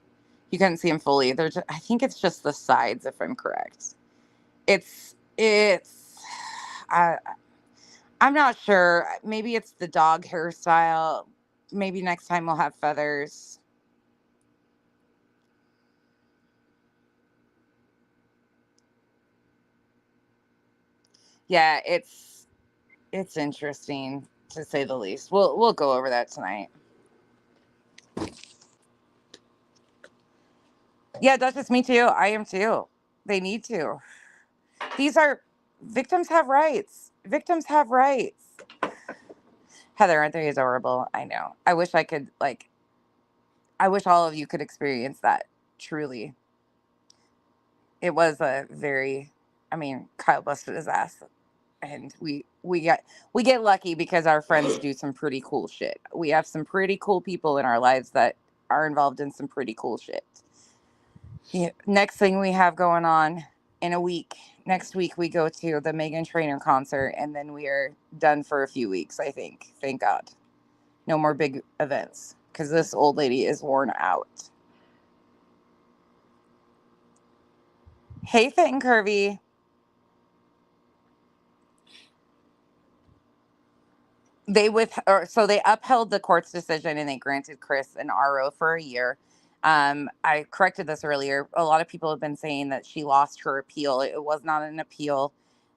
You couldn't see him fully. I think it's just the sides, if I'm correct. It's. I I'm not sure. Maybe it's the dog hairstyle. Maybe next time we'll have feathers. Yeah, it's interesting to say the least. We'll go over that tonight. Yeah, Duchess, me too. I am too. They need to. These are victims have rights. Victims have rights. Heather, aren't they adorable? I know. I wish I could I wish all of you could experience that. Truly. It was a very I mean, Kyle busted his ass and we get lucky because our friends do some pretty cool shit. We have some pretty cool people in our lives that are involved in some pretty cool shit. Yeah, next thing we have going on in a week. Next week we go to the Megan Trainor concert and then we are done for a few weeks, I think. Thank God. No more big events because this old lady is worn out. Hey, Fit and Curvy. So they upheld the court's decision and they granted Chris an RO for a year. I corrected this earlier. A lot of people have been saying that she lost her appeal. It was not an appeal.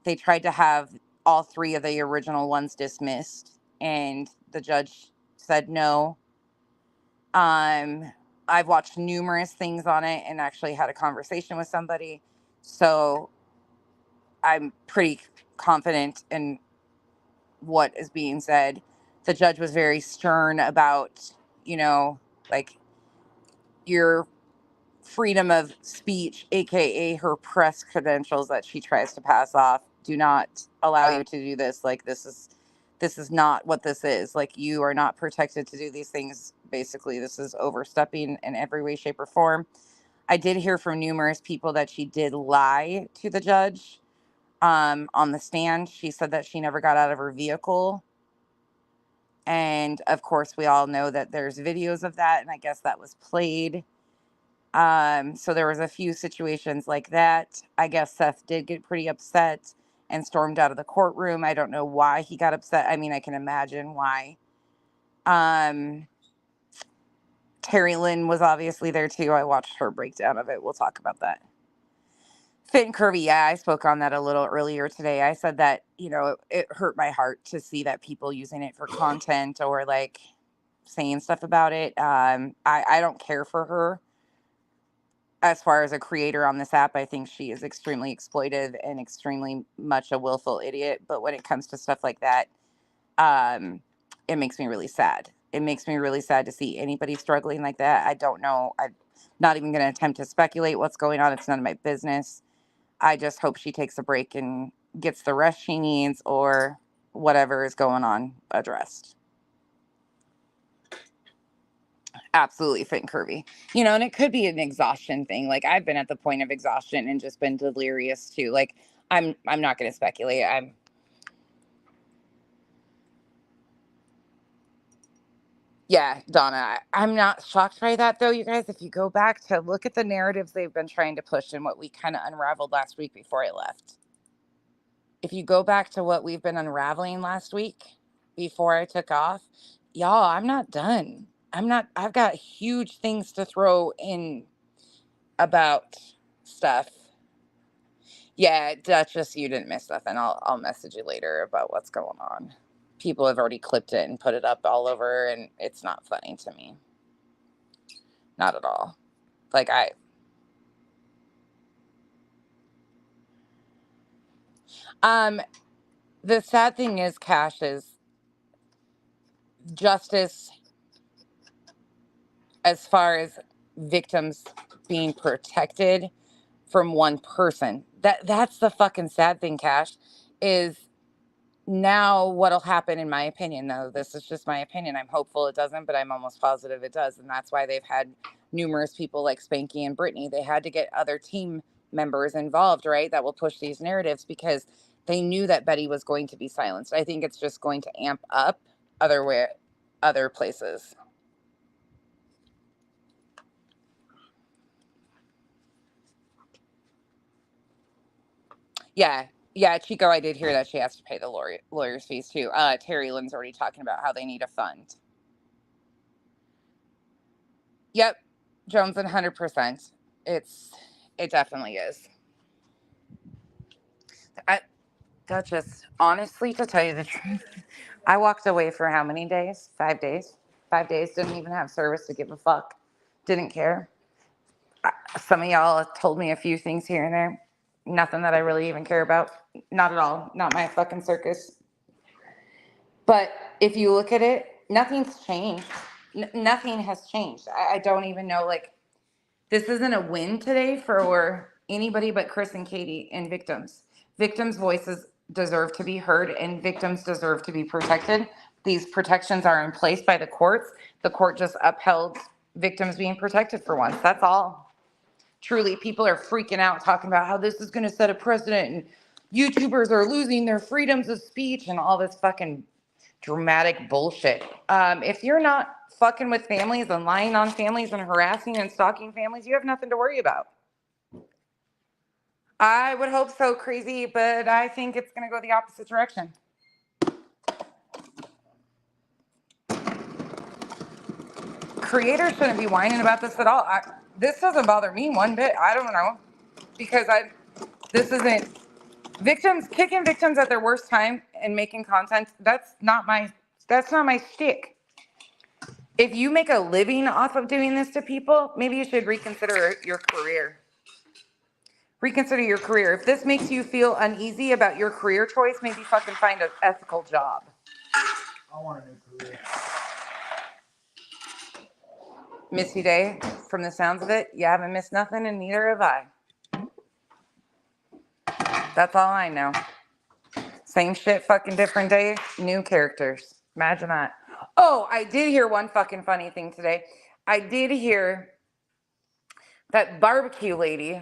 They tried to have all three of the original ones dismissed, and the judge said no. I've watched numerous things on it and actually had a conversation with somebody, so I'm pretty confident in what is being said. The judge was very stern about, you know, like your freedom of speech, aka her press credentials that she tries to pass off, do not allow you to do this. Like this is not what this is. Like you are not protected to do these things. Basically, this is overstepping in every way, shape, or form. I did hear from numerous people that she did lie to the judge on the stand. She said that she never got out of her vehicle. And of course, we all know that there's videos of that, and I guess that was played. So there was a few situations like that. I guess Seth did get pretty upset and stormed out of the courtroom. I don't know why he got upset. I mean, I can imagine why. Um, Terry Lynn was obviously there too. I watched her breakdown of it. We'll talk about that. Fit and Curvy, yeah, I spoke on that a little earlier today. I said that, it hurt my heart to see that people using it for content or like saying stuff about it. I don't care for her as far as a creator on this app. I think she is extremely exploitive and extremely much a willful idiot. But when it comes to stuff like that, um, it makes me really sad. It makes me really sad to see anybody struggling like that. I don't know. I'm not even going to attempt to speculate what's going on. It's none of my business. I just hope she takes a break and gets the rest she needs or whatever is going on addressed. Absolutely Fit and Curvy. And it could be an exhaustion thing. Like I've been at the point of exhaustion and just been delirious too. Like I'm not going to speculate. Yeah, Donna, I'm not shocked by that though, you guys. If you go back to look at the narratives they've been trying to push and what we kind of unraveled last week before I left. If you go back to what we've been unraveling last week before I took off, y'all, I'm not done. I've got huge things to throw in about stuff. Yeah, Duchess, you didn't miss nothing. I'll message you later about what's going on. People have already clipped it and put it up all over, and it's not funny to me. Not at all. Like the sad thing is, Cash, is justice as far as victims being protected from one person. That's the fucking sad thing, Cash, is now what'll happen, in my opinion, though, this is just my opinion. I'm hopeful it doesn't, but I'm almost positive it does. And that's why they've had numerous people like Spanky and Brittany. They had to get other team members involved, right? That will push these narratives because they knew that Betty was going to be silenced. I think it's just going to amp up other places. Yeah, Yeah, Chico, I did hear that she has to pay the lawyer's fees too. Terry Lynn's already talking about how they need a fund. Yep, Jones 100%. It definitely is. I, that just honestly, to tell you the truth, I walked away for how many days? 5 days. 5 days. Didn't even have service to give a fuck. Didn't care. Some of y'all told me a few things here and there. Nothing that I really even care about. Not at all. Not my fucking circus. But if you look at it, nothing's changed. Nothing has changed. I don't even know. Like, this isn't a win today for anybody but Chris and Katie and victims. Victims' voices deserve to be heard and victims deserve to be protected. These protections are in place by the courts. The court just upheld victims being protected for once. That's all. Truly, people are freaking out talking about how this is going to set a precedent and YouTubers are losing their freedoms of speech and all this fucking dramatic bullshit. If you're not fucking with families and lying on families and harassing and stalking families, you have nothing to worry about. I would hope so, crazy, but I think it's going to go the opposite direction. Creators shouldn't be whining about this at all. This doesn't bother me one bit. I don't know, because this isn't victims kicking victims at their worst time and making content. That's not my shtick. If you make a living off of doing this to people, maybe you should reconsider your career. Reconsider your career. If this makes you feel uneasy about your career choice, maybe fucking find an ethical job. I want a new career. Miss you day, from the sounds of it, you haven't missed nothing and neither have I. That's all I know. Same shit, fucking different day, new characters. Imagine that. Oh, I did hear one fucking funny thing today. I did hear that barbecue lady.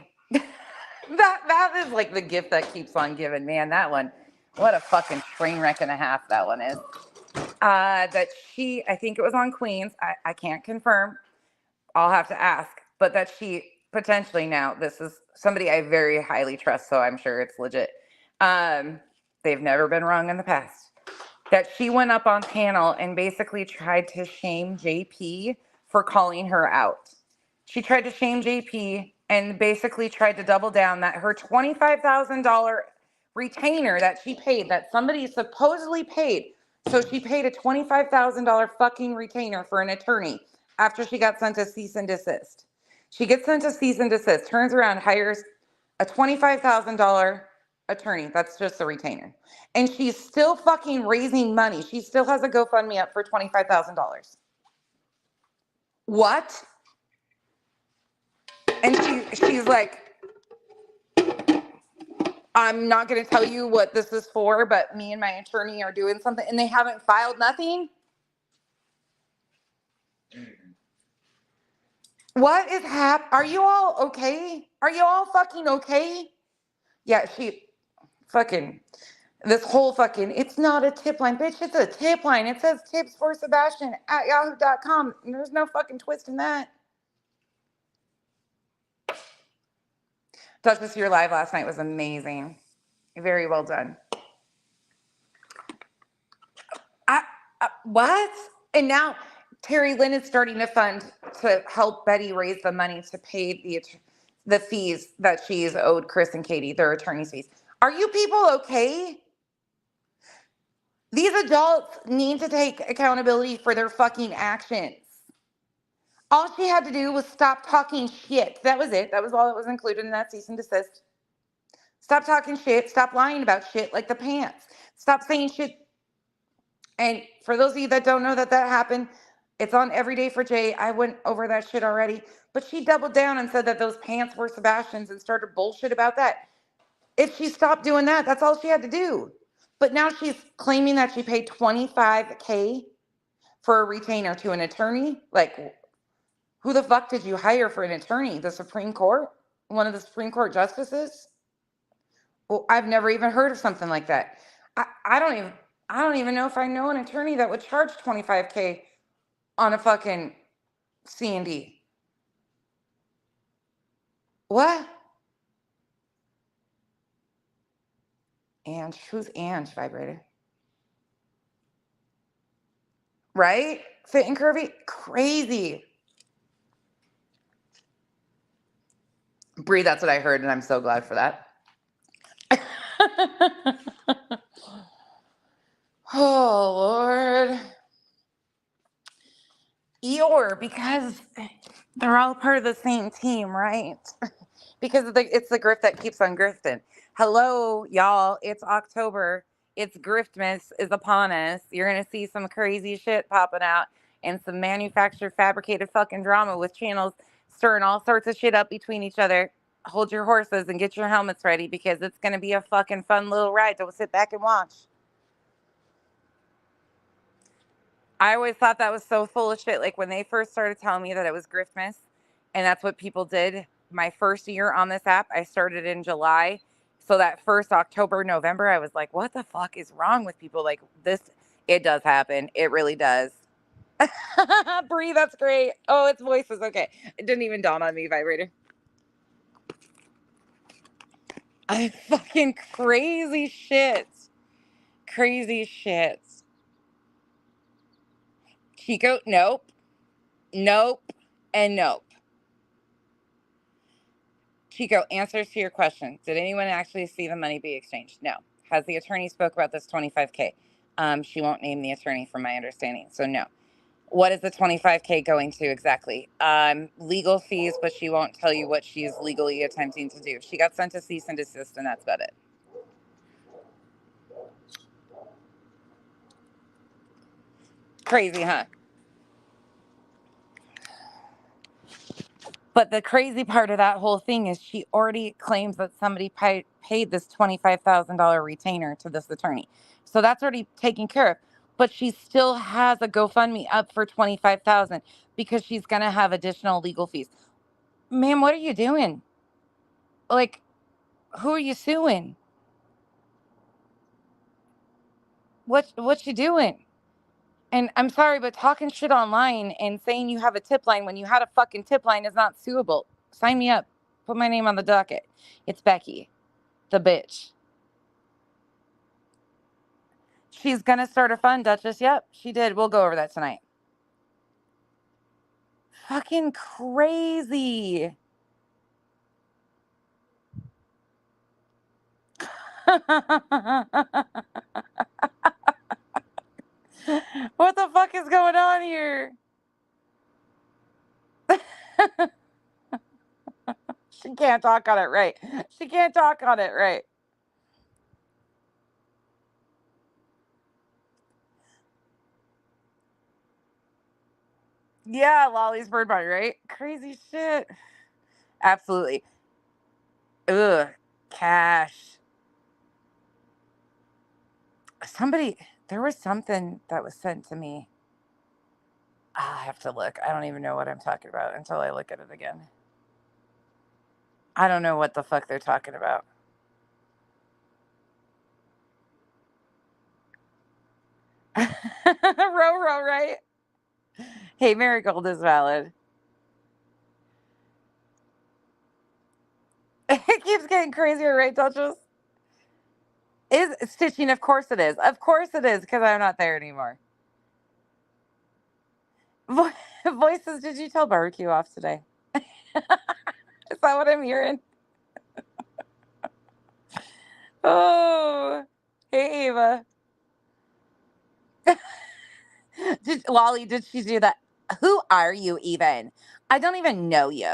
that is like the gift that keeps on giving, man. That one, what a fucking train wreck and a half that one is. That she, I think it was on Queens. I can't confirm. I'll have to ask, but that she potentially, now this is somebody I very highly trust, so I'm sure it's legit. They've never been wrong in the past. That she went up on panel and basically tried to shame JP for calling her out. She tried to shame JP and basically tried to double down that her $25,000 retainer that she paid, that somebody supposedly paid. So she paid a $25,000 fucking retainer for an attorney after she got sent a cease and desist. She gets sent a cease and desist, turns around, hires a $25,000 attorney. That's just a retainer. And she's still fucking raising money. She still has a GoFundMe up for $25,000. What? And she's like, I'm not going to tell you what this is for, but me and my attorney are doing something, and they haven't filed nothing. What is Are you all okay? Are you all fucking okay? Yeah, she fucking, this whole fucking, it's not a tip line, bitch. It's a tip line. It says tips for Sebastian at yahoo.com. And there's no fucking twist in that. Duchess, your live last night was amazing. Very well done. What? And now Terry Lynn is starting a fund to help Betty raise the money to pay the fees that she's owed Chris and Katie, their attorney's fees. Are you people okay? These adults need to take accountability for their fucking actions. All she had to do was stop talking shit. That was it. That was all that was included in that cease and desist. Stop talking shit. Stop lying about shit like the pants. Stop saying shit. And for those of you that don't know that happened, it's on Every Day for Jay. I went over that shit already. But she doubled down and said that those pants were Sebastian's and started bullshit about that. If she stopped doing that, that's all she had to do. But now she's claiming that she paid $25K for a retainer to an attorney. Like, who the fuck did you hire for an attorney? The Supreme Court? One of the Supreme Court justices? Well, I've never even heard of something like that. I don't even know if I know an attorney that would charge $25K on a fucking C&D. What? Ange. Who's Ange, vibrator? Right? Fit and curvy? Crazy. Bree, that's what I heard, and I'm so glad for that. Oh, Lord. Eeyore, because they're all part of the same team, right? Because it's the grift that keeps on grifting. Hello, y'all. It's October. It's Griftmas is upon us. You're going to see some crazy shit popping out and some manufactured, fabricated fucking drama with channels stirring all sorts of shit up between each other. Hold your horses and get your helmets ready because it's going to be a fucking fun little ride to sit back and watch. I always thought that was so full of shit. Like when they first started telling me that it was Griftmas and that's what people did. My first year on this app, I started in July. So that first October, November, I was like, what the fuck is wrong with people? Like this, it does happen. It really does. Bree, that's great. Oh, its voice was okay. It didn't even dawn on me, vibrator. I fucking crazy shit. Crazy shit. Chico, nope. Nope. And nope. Chico, answers to your question. Did anyone actually see the money be exchanged? No. Has the attorney spoke about this 25K? She won't name the attorney from my understanding. So no. What is the 25K going to exactly? Legal fees, but she won't tell you what she's legally attempting to do. She got sent to cease and desist, and that's about it. Crazy, huh? But the crazy part of that whole thing is she already claims that somebody paid this $25,000 retainer to this attorney. So that's already taken care of. But she still has a GoFundMe up for $25,000 because she's going to have additional legal fees. Ma'am, what are you doing? Like, who are you suing? What's you doing? And I'm sorry, but talking shit online and saying you have a tip line when you had a fucking tip line is not suable. Sign me up. Put my name on the docket. It's Becky, the bitch. She's going to start a fund, Duchess. Yep, she did. We'll go over that tonight. Fucking crazy. What the fuck is going on here? She can't talk on it right. She can't talk on it right. Yeah, Lolly's bird body, right? Crazy shit. Absolutely. Ugh. Cash. There was something that was sent to me. I have to look. I don't even know what I'm talking about until I look at it again. I don't know what the fuck they're talking about. Row, right? Hey, Marigold is valid. It keeps getting crazier, right, Duchess? Is stitching? Of course it is. Of course it is, because I'm not there anymore. Voices, did you tell barbecue off today? Is that what I'm hearing? Oh, hey, Ava. Lolly, did she do that? Who are you even? I don't even know you.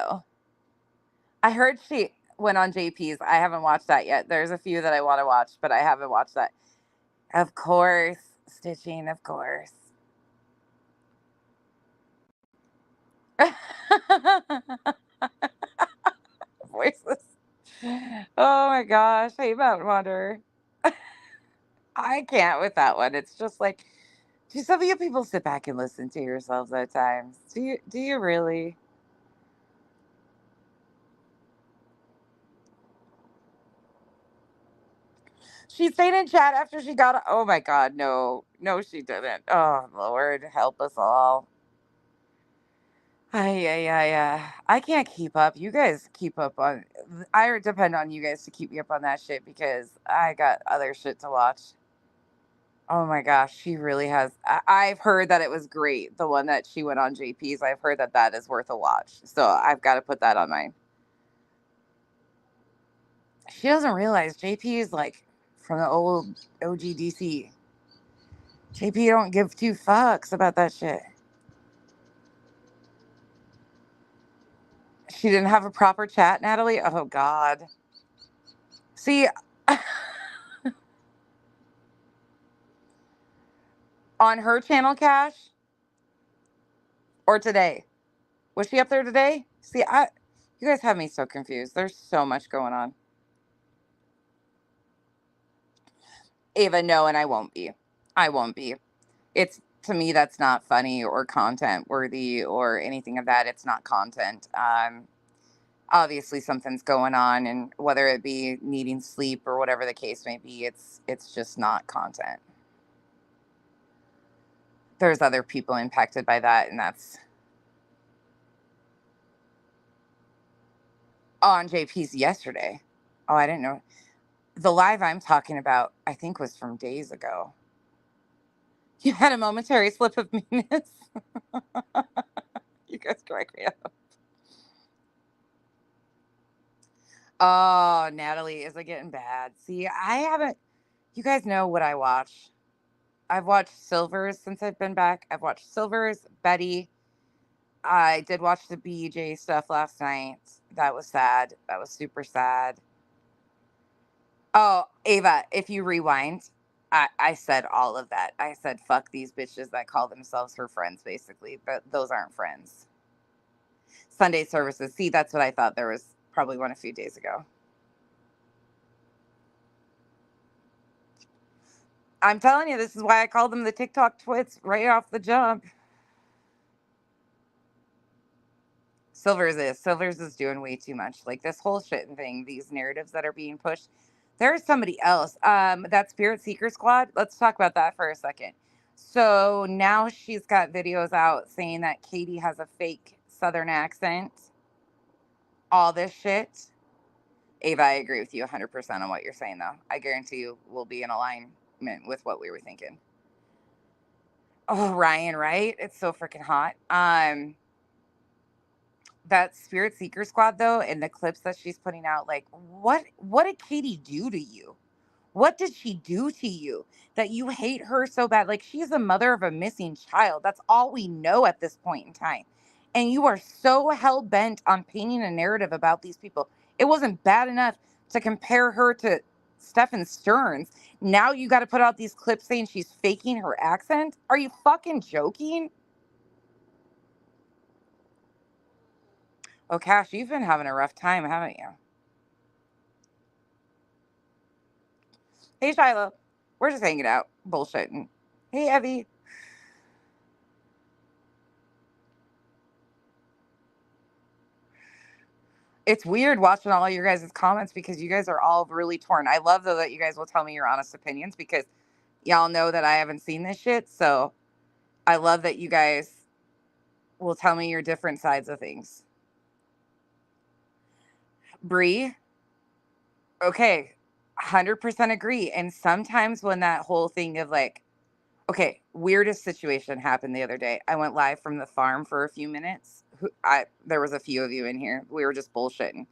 I heard she went on JP's. I haven't watched that yet. There's a few that I want to watch, but I haven't watched that. Of course. Stitching, of course. Voices. Oh my gosh. Hey, Mountain Wanderer. I can't with that one. It's just like, do some of you people sit back and listen to yourselves at times? Do you really? She stayed in chat after she got. Oh my God, no, no, she didn't. Oh Lord, help us all. I can't keep up. You guys keep up on. I depend on you guys to keep me up on that shit because I got other shit to watch. Oh my gosh, she really has. I've heard that it was great. The one that she went on JP's. I've heard that that is worth a watch. So I've got to put that on mine. She doesn't realize JP is like from the old OGDC. JP don't give two fucks about that shit. She didn't have a proper chat, Natalie. Oh God. See, on her channel, Cash, or today? Was she up there today? See, you guys have me so confused. There's so much going on. Ava, no, and I won't be. I won't be. It's to me that's not funny or content worthy or anything of that. It's not content. Obviously something's going on, and whether it be needing sleep or whatever the case may be, it's just not content. There's other people impacted by that, and that's on JP's yesterday. Oh, I didn't know. The live I'm talking about, I think, was from days ago. You had a momentary slip of meanness. You guys crack me up. Oh, Natalie, is it getting bad? See, I haven't. You guys know what I watch. I've watched Silvers since I've been back. I've watched Silvers, Betty. I did watch the BJ stuff last night. That was sad. That was super sad. Oh, Ava, if you rewind, I said all of that. I said, fuck these bitches that call themselves her friends, basically. But those aren't friends. Sunday services. See, that's what I thought. There was probably one a few days ago. I'm telling you, this is why I called them the TikTok twits right off the jump. Silvers is doing way too much. Like this whole shit thing, these narratives that are being pushed. There's somebody else. That Spirit Seeker Squad. Let's talk about that for a second. So now she's got videos out saying that Katie has a fake Southern accent. All this shit. Ava, I agree with you 100% on what you're saying, though. I guarantee you we'll be in alignment with what we were thinking. Oh, Ryan, right? It's so freaking hot. That Spirit Seeker Squad though, and the clips that she's putting out, like what did Katie do to you? What did she do to you that you hate her so bad? Like she's the mother of a missing child. That's all we know at this point in time. And you are so hell bent on painting a narrative about these people. It wasn't bad enough to compare her to Stefan Stearns. Now you got to put out these clips saying she's faking her accent. Are you fucking joking? Oh, Cash, you've been having a rough time, haven't you? Hey, Shiloh. We're just hanging out, bullshitting. Hey, Evie. It's weird watching all your guys' comments because you guys are all really torn. I love, though, that you guys will tell me your honest opinions because y'all know that I haven't seen this shit. So I love that you guys will tell me your different sides of things. Bree, okay, 100% agree. And sometimes when that whole thing of like, okay, weirdest situation happened the other day. I went live from the farm for a few minutes. There was a few of you in here. We were just bullshitting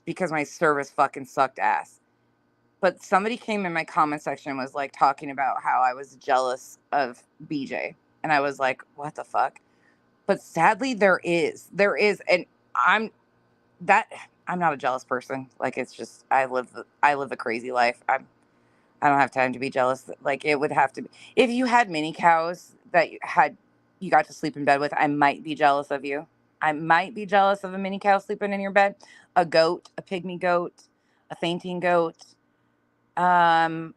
because my service fucking sucked ass. But somebody came in my comment section and was like talking about how I was jealous of BJ. And I was like, what the fuck? But sadly there is. And I'm not a jealous person. Like it's just I live the crazy life. I don't have time to be jealous. Like it would have to be if you had mini cows that you got to sleep in bed with, I might be jealous of you. I might be jealous of a mini cow sleeping in your bed. A goat, a pygmy goat, a fainting goat, um,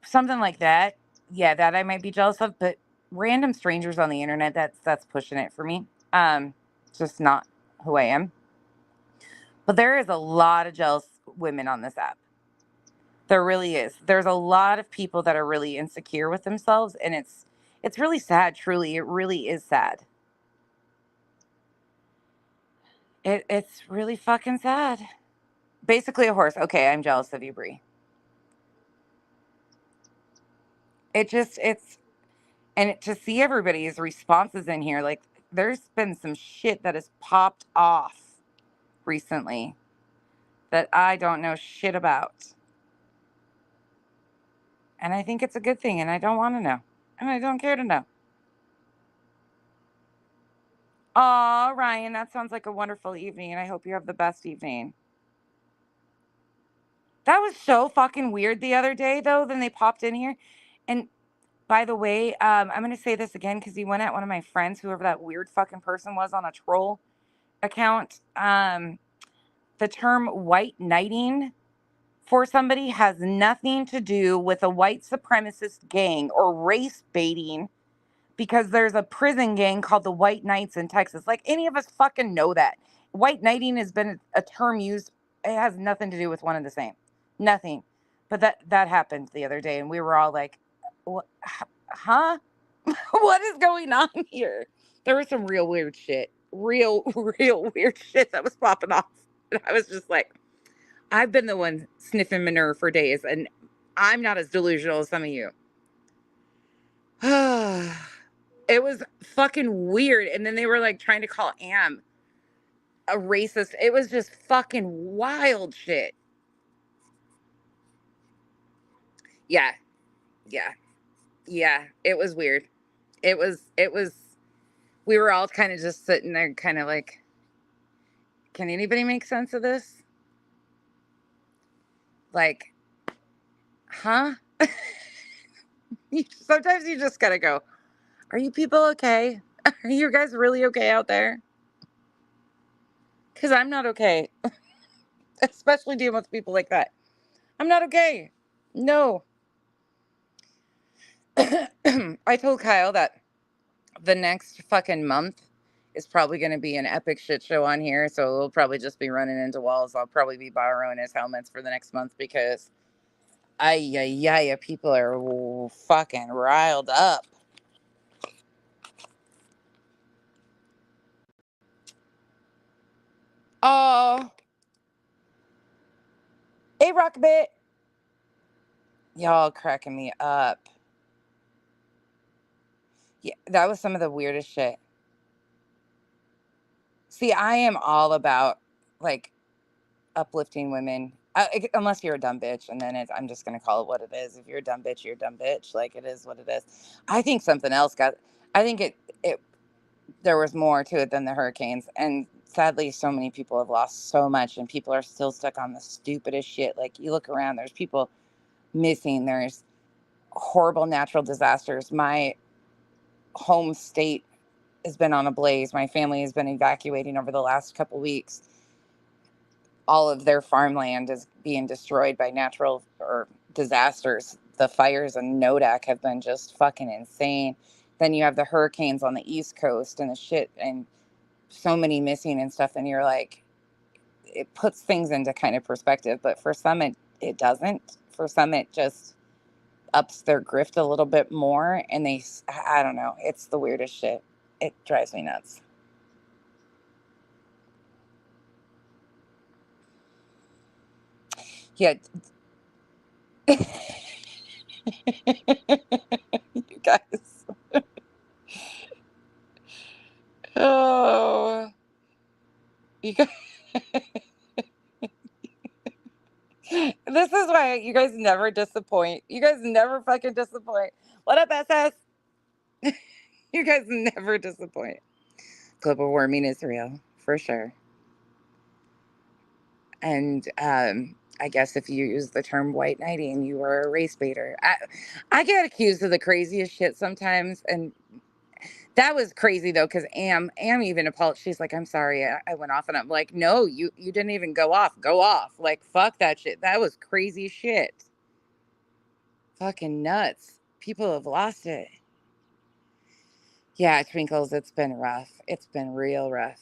something like that. Yeah, that I might be jealous of, but random strangers on the internet, that's pushing it for me. It's just not who I am. But there is a lot of jealous women on this app. There really is. There's a lot of people that are really insecure with themselves, and it's really sad, truly. It really is sad. It's really fucking sad. Basically a horse. Okay, I'm jealous of you, Brie. It's to see everybody's responses in here, like there's been some shit that has popped off recently that I don't know shit about. And I think it's a good thing and I don't want to know. And I don't care to know. Oh, Ryan, that sounds like a wonderful evening and I hope you have the best evening. That was so fucking weird the other day though, then they popped in here. And by the way, I'm gonna say this again because he went at one of my friends, whoever that weird fucking person was on a troll account. The term white knighting for somebody has nothing to do with a white supremacist gang or race baiting because there's a prison gang called the White Knights in Texas. Like any of us fucking know that. White knighting has been a term used, it has nothing to do with one and the same. Nothing. But that happened the other day and we were all like, "What? Huh? What is going on here?" There was some real weird shit. Real real weird shit that was popping off. And I was just like, I've been the one sniffing manure for days, and I'm not as delusional as some of you. It was fucking weird. And then they were like trying to call Am a racist. It was just fucking wild shit. Yeah. Yeah. Yeah. It was weird. It was, we were all kind of just sitting there, kind of like, can anybody make sense of this? Like, huh? Sometimes you just gotta go, are you people okay? Are you guys really okay out there? Because I'm not okay, especially dealing with people like that. I'm not okay. No. I told Kyle that the next fucking month is probably going to be an epic shit show on here. So we'll probably just be running into walls. I'll probably be borrowing his helmets for the next month because, people are fucking riled up. Oh, hey, Rockbit. Y'all cracking me up. Yeah, that was some of the weirdest shit. See, I am all about like uplifting women, unless you're a dumb bitch, and then I'm just gonna call it what it is. If you're a dumb bitch, you're a dumb bitch. Like it is what it is. I think something else got. I think it there was more to it than the hurricanes, and sadly, so many people have lost so much, and people are still stuck on the stupidest shit. Like you look around, there's people missing. There's horrible natural disasters. My home state has been on a blaze. My family has been evacuating over the last couple weeks. All of their farmland is being destroyed by natural or disasters. The fires in Nodak have been just fucking insane. Then you have the hurricanes on the East Coast and the shit and so many missing and stuff. And you're like, it puts things into kind of perspective. But for some, it doesn't. For some, it just ups their grift a little bit more. And I don't know. It's the weirdest shit. It drives me nuts. Yeah. You guys. Oh, you guys. This is why you guys never disappoint. You guys never fucking disappoint. What up, SS? You guys never disappoint. Global warming is real, for sure. And I guess if you use the term white knighting, you are a race baiter. I get accused of the craziest shit sometimes, and that was crazy though, because Am even apologized. She's like, "I'm sorry, I went off," and I'm like, "No, you didn't even go off. Go off. Like fuck that shit. That was crazy shit. Fucking nuts. People have lost it." Yeah, Twinkles, it's been rough. It's been real rough.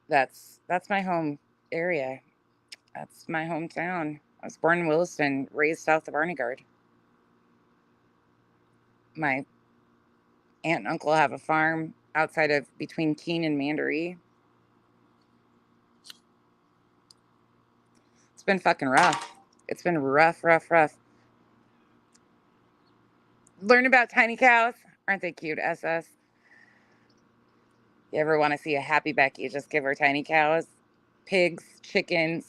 That's my home area. That's my hometown. I was born in Williston, raised south of Arnegard. My aunt and uncle have a farm outside of between Keene and Mandaree. been fucking rough. It's been rough. Learn about tiny cows. Aren't they cute, SS? You ever want to see a happy Becky? Just give her tiny cows, pigs, chickens,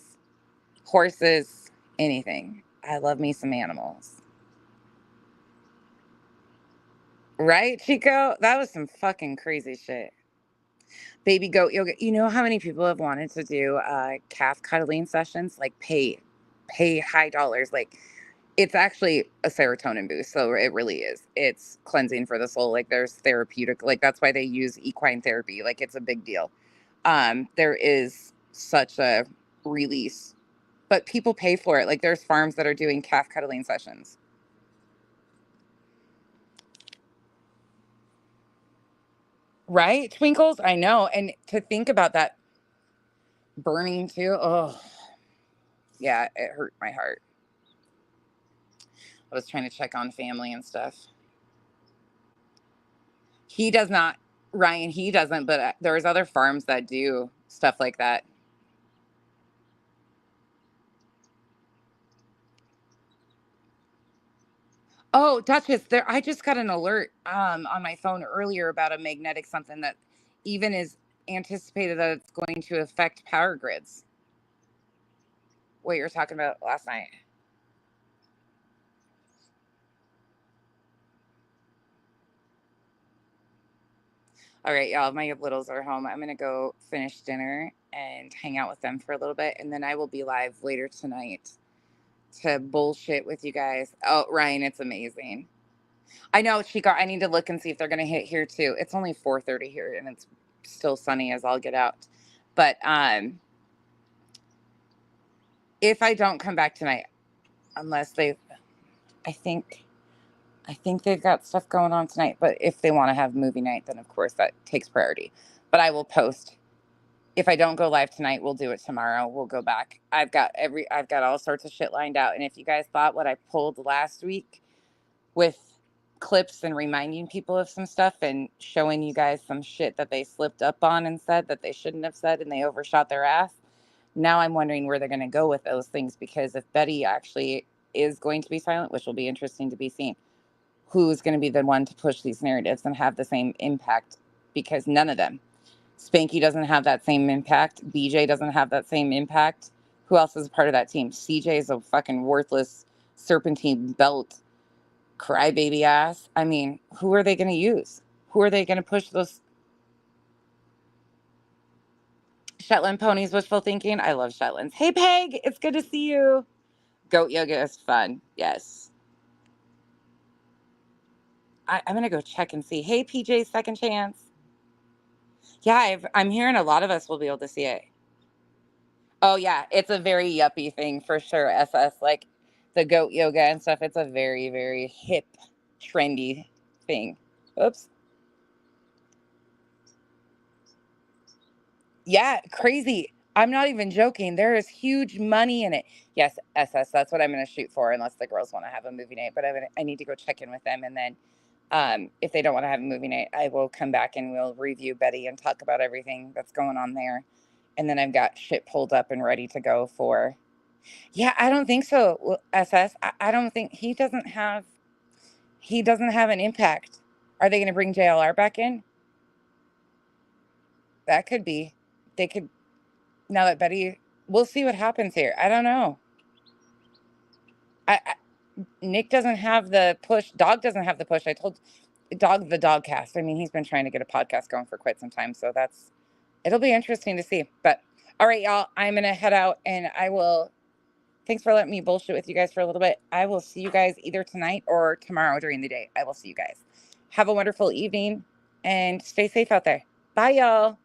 horses, anything. I love me some animals. Right, Chico? That was some fucking crazy shit. Baby goat yoga. You know how many people have wanted to do calf cuddling sessions? Like pay high dollars. Like it's actually a serotonin boost. So it really is. It's cleansing for the soul. Like there's therapeutic. Like that's why they use equine therapy. Like it's a big deal. There is such a release, but people pay for it. Like there's farms that are doing calf cuddling sessions. Right? Twinkles? I know. And to think about that burning too. Oh, yeah, it hurt my heart. I was trying to check on family and stuff. He does not, Ryan, he doesn't, but there's other farms that do stuff like that. Oh, Duchess, there I just got an alert on my phone earlier about a magnetic something that even is anticipated that it's going to affect power grids. What you were talking about last night. All right, y'all, my littles are home. I'm going to go finish dinner and hang out with them for a little bit. And then I will be live later tonight to bullshit with you guys. Oh, Ryan, it's amazing. I know, Chico, I need to look and see if they're going to hit here too. It's only 4:30 here and it's still sunny as I'll get out. But if I don't come back tonight, unless I think they've got stuff going on tonight, but if they want to have movie night, then of course that takes priority. But I will post. If I don't go live tonight, we'll do it tomorrow. We'll go back. I've got all sorts of shit lined out. And if you guys thought what I pulled last week with clips and reminding people of some stuff and showing you guys some shit that they slipped up on and said that they shouldn't have said and they overshot their ass, now I'm wondering where they're going to go with those things, because if Betty actually is going to be silent, which will be interesting to be seen, who's going to be the one to push these narratives and have the same impact? Because none of them. Spanky doesn't have that same impact. BJ doesn't have that same impact. Who else is a part of that team? CJ is a fucking worthless serpentine belt crybaby ass. I mean, who are they going to use? Who are they going to push those Shetland ponies? Wishful thinking. I love Shetlands. Hey, Peg, it's good to see you. Goat yoga is fun. Yes. I'm going to go check and see. Hey, PJ, second chance. Yeah, I'm hearing a lot of us will be able to see it. Oh, yeah, it's a very yuppie thing for sure, SS. Like the goat yoga and stuff, it's a very, very hip, trendy thing. Oops. Yeah, crazy. I'm not even joking. There is huge money in it. Yes, SS, that's what I'm going to shoot for, unless the girls want to have a movie night. But I need to go check in with them. And then if they don't want to have a movie night, I will come back and we'll review Betty and talk about everything that's going on there. And then I've got shit pulled up and ready to go for. Yeah, I don't think so, SS. I don't think he doesn't have an impact. Are they going to bring JLR back in? That could be. They could, now that Betty, we'll see what happens here. I don't know. Nick doesn't have the push. Dog doesn't have the push. I told Dog the Dogcast. I mean, he's been trying to get a podcast going for quite some time. So it'll be interesting to see. But all right, y'all, I'm going to head out and thanks for letting me bullshit with you guys for a little bit. I will see you guys either tonight or tomorrow during the day. I will see you guys. Have a wonderful evening and stay safe out there. Bye, y'all.